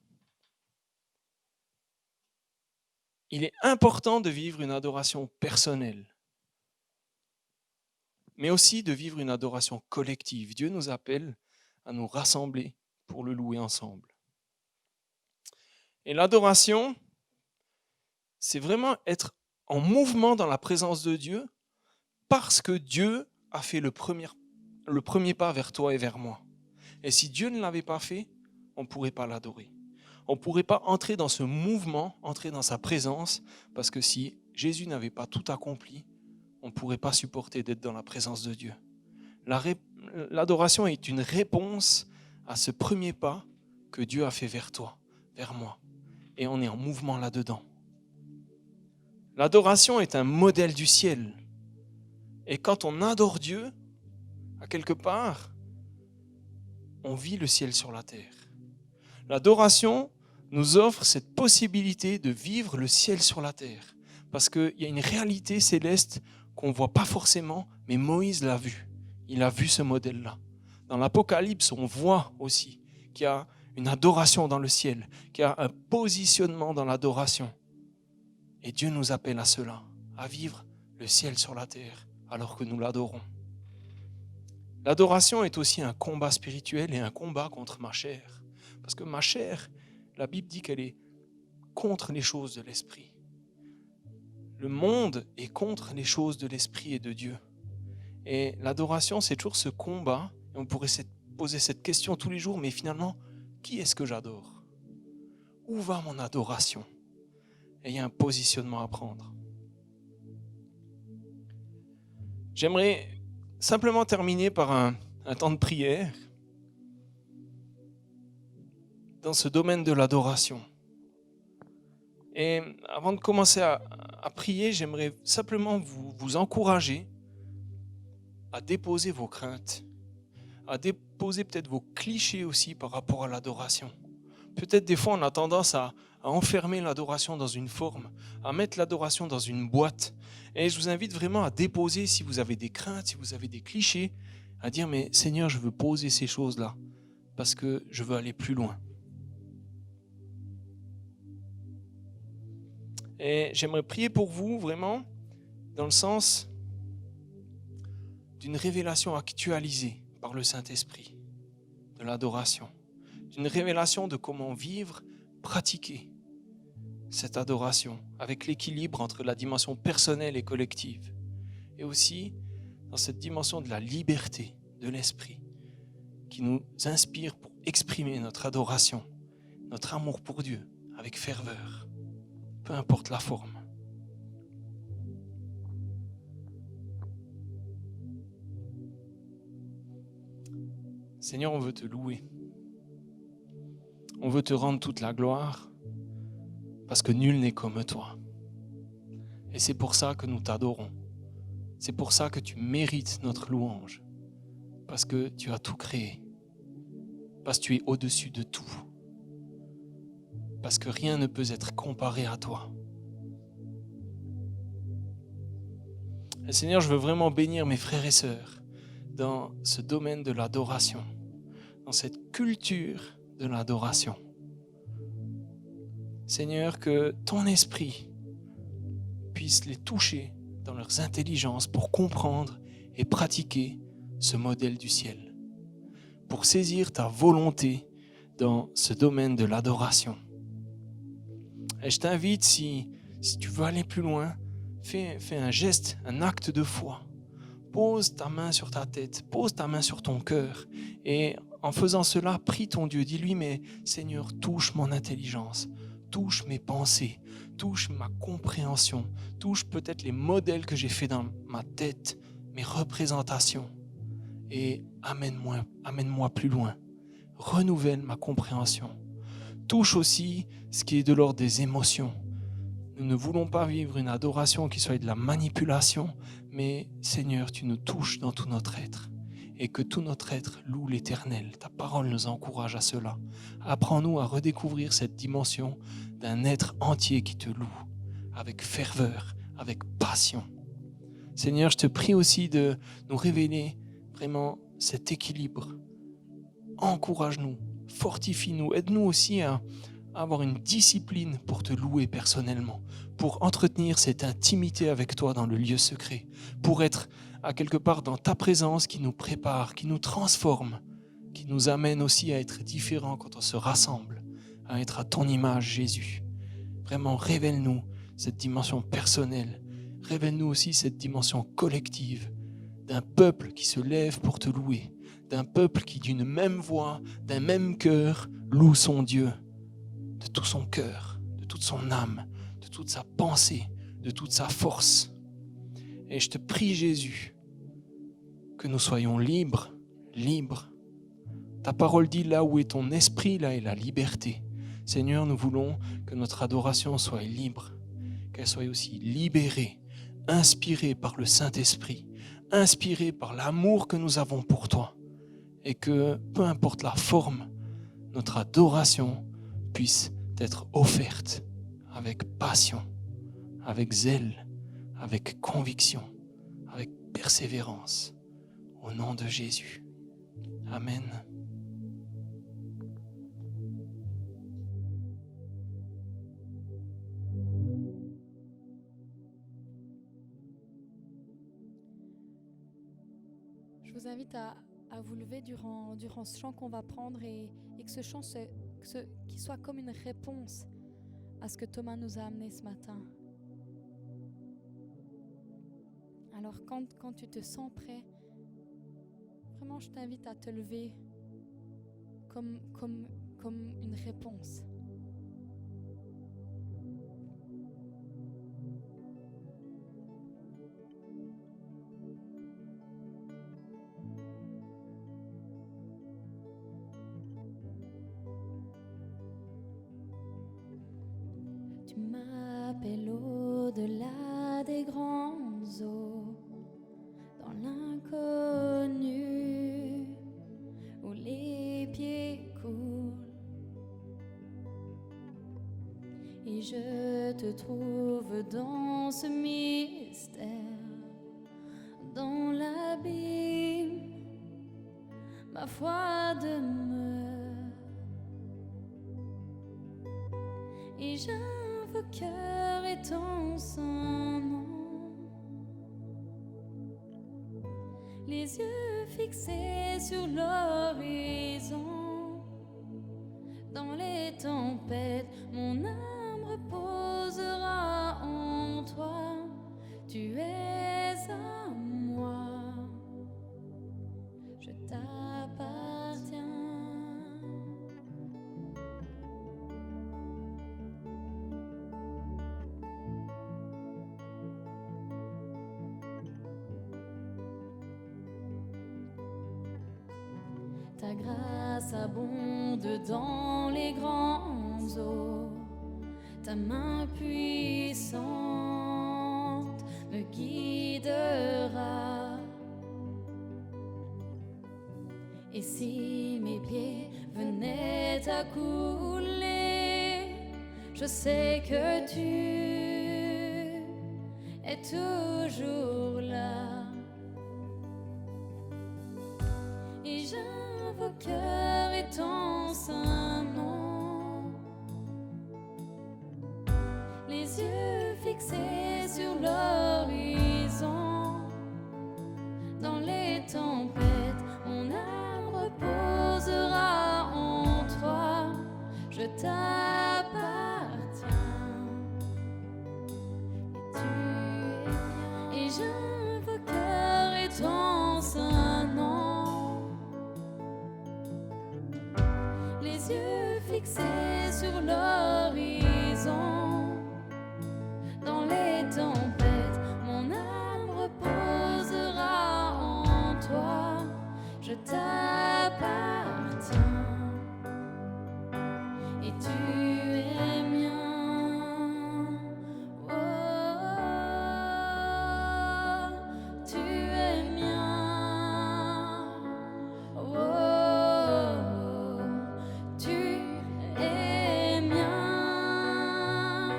il est important de vivre une adoration personnelle, mais aussi de vivre une adoration collective. Dieu nous appelle à nous rassembler pour le louer ensemble. Et l'adoration, c'est vraiment être en mouvement dans la présence de Dieu parce que Dieu a fait le premier pas vers toi et vers moi. Et si Dieu ne l'avait pas fait, on ne pourrait pas l'adorer. On ne pourrait pas entrer dans ce mouvement, entrer dans sa présence, parce que si Jésus n'avait pas tout accompli, on ne pourrait pas supporter d'être dans la présence de Dieu. L'adoration est une réponse à ce premier pas que Dieu a fait vers toi, vers moi. Et on est en mouvement là-dedans. L'adoration est un modèle du ciel. Et quand on adore Dieu, à quelque part, on vit le ciel sur la terre. L'adoration nous offre cette possibilité de vivre le ciel sur la terre. Parce qu'il y a une réalité céleste qu'on ne voit pas forcément, mais Moïse l'a vu. Il a vu ce modèle-là. Dans l'Apocalypse, on voit aussi qu'il y a une adoration dans le ciel, qu'il y a un positionnement dans l'adoration. Et Dieu nous appelle à cela, à vivre le ciel sur la terre, alors que nous l'adorons. L'adoration est aussi un combat spirituel et un combat contre ma chair. Parce que ma chair, la Bible dit qu'elle est contre les choses de l'esprit. Le monde est contre les choses de l'esprit et de Dieu. Et l'adoration, c'est toujours ce combat. Et on pourrait se poser cette question tous les jours, mais finalement, qui est-ce que j'adore? Où va mon adoration? Et il y a un positionnement à prendre. J'aimerais simplement terminer par un temps de prière dans ce domaine de l'adoration. Et avant de commencer à prier, j'aimerais simplement vous encourager à déposer vos craintes, à déposer peut-être vos clichés aussi par rapport à l'adoration. Peut-être des fois on a tendance à enfermer l'adoration dans une forme, à mettre l'adoration dans une boîte. Et je vous invite vraiment à déposer, si vous avez des craintes, si vous avez des clichés, à dire mais Seigneur, je veux poser ces choses-là parce que je veux aller plus loin. Et j'aimerais prier pour vous vraiment dans le sens d'une révélation actualisée par le Saint-Esprit, de l'adoration, d'une révélation de comment vivre, pratiquer cette adoration avec l'équilibre entre la dimension personnelle et collective et aussi dans cette dimension de la liberté de l'esprit qui nous inspire pour exprimer notre adoration, notre amour pour Dieu avec ferveur, peu importe la forme. Seigneur, on veut te louer. On veut te rendre toute la gloire parce que nul n'est comme toi. Et c'est pour ça que nous t'adorons. C'est pour ça que tu mérites notre louange. Parce que tu as tout créé. Parce que tu es au-dessus de tout. Parce que rien ne peut être comparé à toi. Et Seigneur, je veux vraiment bénir mes frères et sœurs dans ce domaine de l'adoration, dans cette culture de l'adoration. Seigneur, que ton esprit puisse les toucher dans leurs intelligences pour comprendre et pratiquer ce modèle du ciel, pour saisir ta volonté dans ce domaine de l'adoration. Et je t'invite, si tu veux aller plus loin, fais un geste, un acte de foi. Pose ta main sur ta tête, pose ta main sur ton cœur. Et en faisant cela, prie ton Dieu. Dis-lui, mais Seigneur, touche mon intelligence, touche mes pensées, touche ma compréhension, touche peut-être les modèles que j'ai faits dans ma tête, mes représentations. Et amène-moi plus loin. Renouvelle ma compréhension. Touche aussi ce qui est de l'ordre des émotions. Nous ne voulons pas vivre une adoration qui soit de la manipulation, mais Seigneur, tu nous touches dans tout notre être et que tout notre être loue l'Éternel. Ta parole nous encourage à cela. Apprends-nous à redécouvrir cette dimension d'un être entier qui te loue avec ferveur, avec passion. Seigneur, je te prie aussi de nous révéler vraiment cet équilibre. Encourage-nous, fortifie-nous, aide-nous aussi à avoir une discipline pour te louer personnellement, pour entretenir cette intimité avec toi dans le lieu secret, pour être à quelque part dans ta présence qui nous prépare, qui nous transforme, qui nous amène aussi à être différents quand on se rassemble, à être à ton image, Jésus. Vraiment, révèle-nous cette dimension personnelle, révèle-nous aussi cette dimension collective d'un peuple qui se lève pour te louer, d'un peuple qui d'une même voix, d'un même cœur, loue son Dieu, de tout son cœur, de toute son âme, de toute sa pensée, de toute sa force. Et je te prie, Jésus, que nous soyons libres, libres. Ta parole dit, là où est ton esprit, là est la liberté. Seigneur, nous voulons que notre adoration soit libre, qu'elle soit aussi libérée, inspirée par le Saint-Esprit, inspirée par l'amour que nous avons pour toi, et que, peu importe la forme, notre adoration puisse être offerte avec passion, avec zèle, avec conviction, avec persévérance, au nom de Jésus. Amen. Je vous invite à vous lever durant ce chant qu'on va prendre et que ce chant qu'il soit comme une réponse à ce que Thomas nous a amené ce matin. Alors quand tu te sens prêt, vraiment je t'invite à te lever comme une réponse. Tu m'appelles au-delà des grands eaux, dans l'inconnu, où les pieds coulent. Et je te trouve dans ce mystère, dans l'abîme, ma foi demeure. Et j'invoquerai ton saint nom, les yeux fixés sur l'horizon. Dans les tempêtes, mon âme reposera en toi. Tu es à moi, je t'appartiens. Ta grâce abonde dans les grands eaux, ta main puissante me guidera. Et si mes pieds venaient à couler, je sais que tu es toujours là. Et j'invoquerai ton saint nom, les yeux fixés sur l'horizon. Dans les tempêtes, mon âme reposera en toi. Je t'appartiens et tu es mien. Et j'invoquerai ton saint nom, les yeux fixés sur l'horizon. Dans les tempêtes, mon âme reposera en toi. Je t'appartiens et tu es mien. Oh, tu es mien. Oh, tu es mien.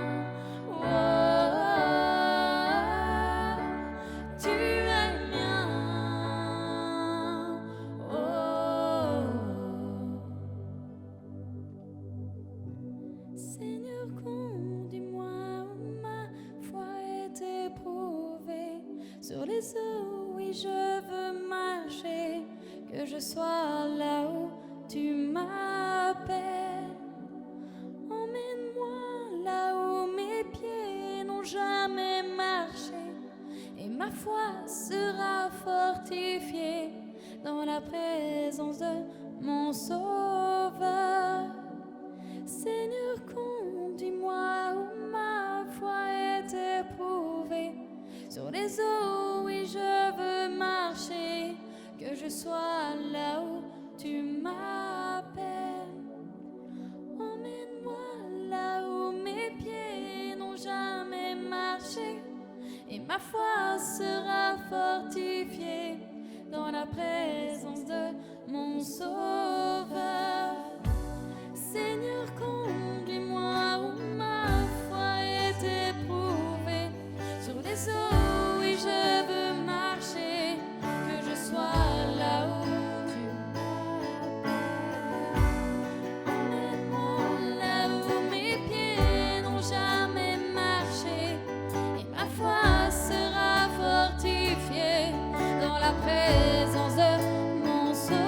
que je sois là où tu m'appelles. Emmène-moi là où mes pieds n'ont jamais marché, et ma foi sera fortifiée dans la présence de mon Sauveur. Seigneur, conduis-moi où ma foi est éprouvée. Sur les eaux, oui, je veux marcher, que je sois là où tu m'appelles. Emmène-moi là où mes pieds n'ont jamais marché, et ma foi sera fortifiée dans la présence de mon Sauveur. Seigneur, conduis-moi où ma foi est éprouvée. Sur les eaux, oui, je veux marcher, que je sois là où tu m'appelles. Emmène-moi là où mes pieds n'ont jamais marché, et ma foi sera fortifiée dans la présence de mon Sauveur.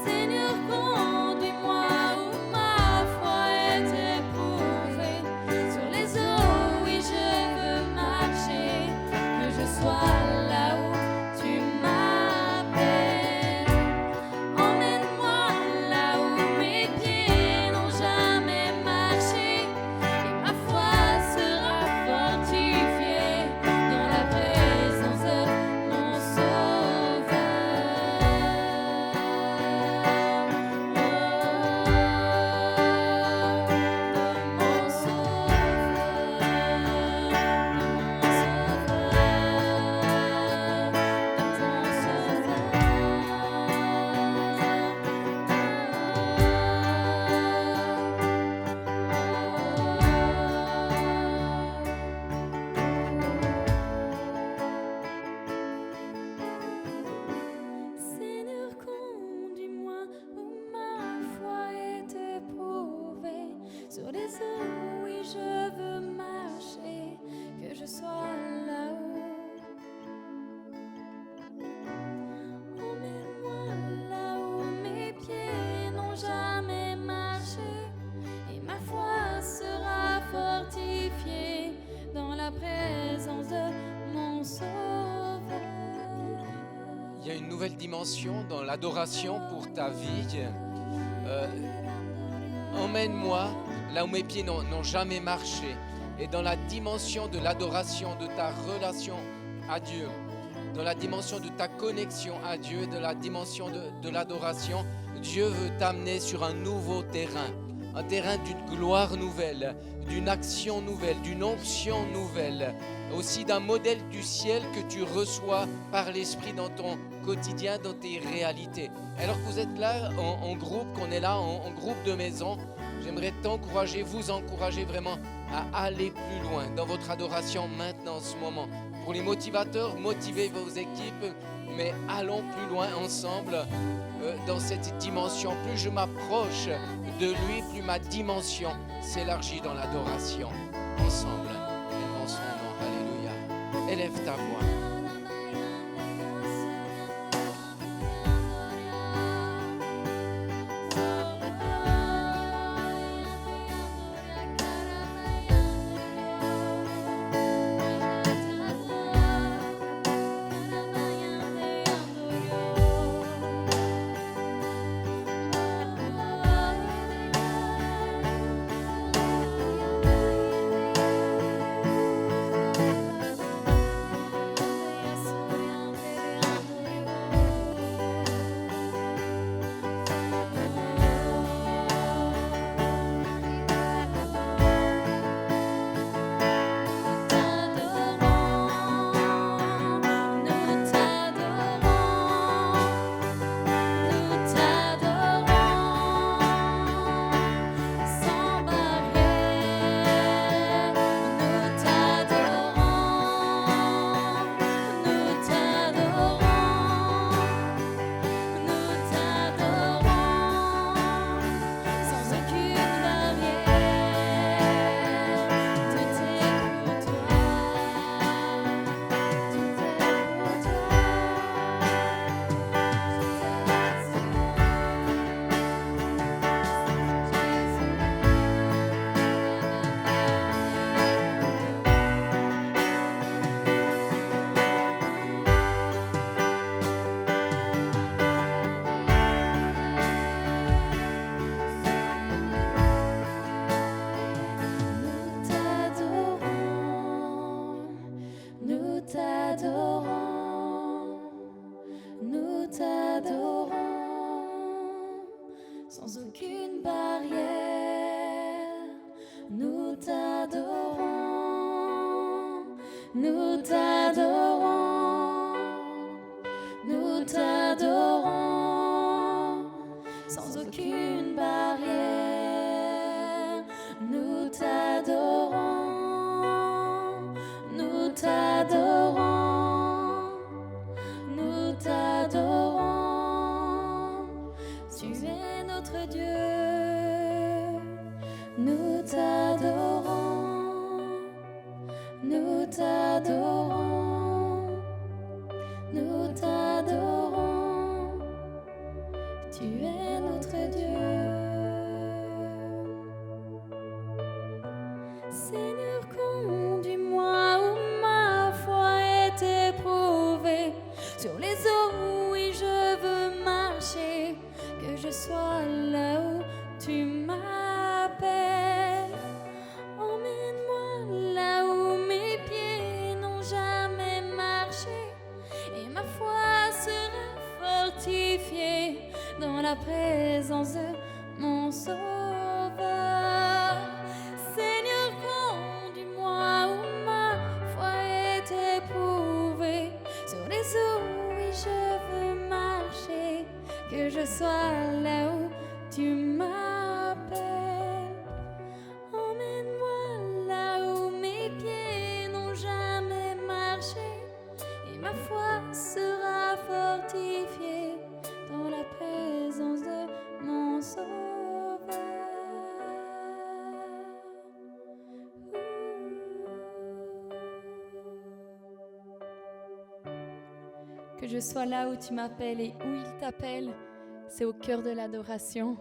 Seigneur, conduis-moi où ma foi est éprouvée. Sur les eaux, oui, je veux marcher, que je sois là où tu m'appelles. Emmène-moi là où mes pieds n'ont jamais marché, et ma foi sera fortifiée dans la présence de mon Sauveur. Seigneur, conduis-moi où ma foi est éprouvée. Sur les eaux, oui, je veux marcher, que je sois là où. Emmène-moi là où mes pieds n'ont jamais marché, et ma foi sera fortifiée dans la présence de mon Sauveur. Il y a une nouvelle dimension dans l'adoration pour ta vie. Emmène-moi là où mes pieds n'ont jamais marché. Et dans la dimension de l'adoration, de ta relation à Dieu, dans la dimension de ta connexion à Dieu, dans la dimension de l'adoration, Dieu veut t'amener sur un nouveau terrain. Un terrain d'une gloire nouvelle, d'une action nouvelle, d'une onction nouvelle, aussi d'un modèle du ciel que tu reçois par l'Esprit dans ton quotidien, dans tes réalités. Alors que vous êtes là en groupe, qu'on est là en groupe de maison, j'aimerais t'encourager, vous encourager vraiment à aller plus loin dans votre adoration maintenant, en ce moment. Pour les motivateurs, motivez vos équipes, mais allons plus loin ensemble dans cette dimension. Plus je m'approche de lui, plus ma dimension s'élargit dans l'adoration. Ensemble, élevons son nom. Alléluia. Élève ta voix. sans aucune barrière. Nous t'adorons, nous t'adorons, nous t'adorons, sans aucune barrière. Nous t'adorons, nous t'adorons, nous t'adorons. Tu es notre Dieu. Nous t'adorons, nous t'adorons, nous t'adorons. Tu es notre Dieu. Seigneur, conduis-moi où ma foi est éprouvée. Sur les eaux, oui, je veux marcher. Que je sois là où tu m'appelles. Emmène-moi là où mes pieds n'ont jamais marché. Et ma foi sera fortifiée dans la présence de mon Sauveur. Seigneur, conduis-moi où ma foi est éprouvée. Sur les eaux, oui, je veux marcher. Que je sois là où tu m'appelles. Emmène-moi là où mes pieds n'ont jamais marché. Et ma foi sera fortifiée dans la présence de mon Sauveur. Que je sois là où tu m'appelles et où il t'appelle, c'est au cœur de l'adoration.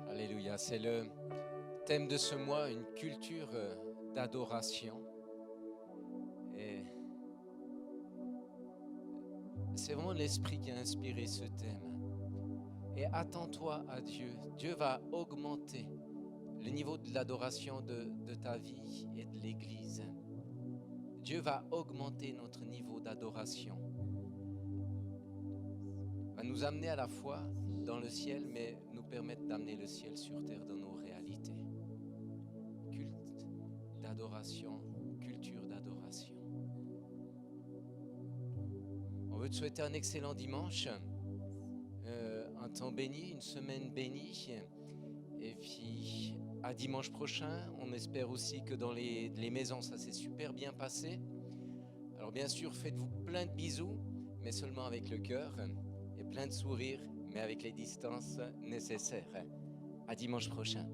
Alléluia, c'est le thème de ce mois, une culture d'adoration. Et c'est vraiment l'Esprit qui a inspiré ce thème. Et attends-toi à Dieu. Dieu va augmenter le niveau de l'adoration de ta vie et de l'Église. Dieu va augmenter notre niveau d'adoration. Va nous amener à la fois dans le ciel, mais nous permettre d'amener le ciel sur terre dans nos réalités. Culte d'adoration, culture d'adoration. On veut te souhaiter un excellent dimanche, un temps béni, une semaine bénie. Et puis à dimanche prochain, on espère aussi que dans les maisons, ça s'est super bien passé. Alors bien sûr, faites-vous plein de bisous, mais seulement avec le cœur, et plein de sourires, mais avec les distances nécessaires. À dimanche prochain.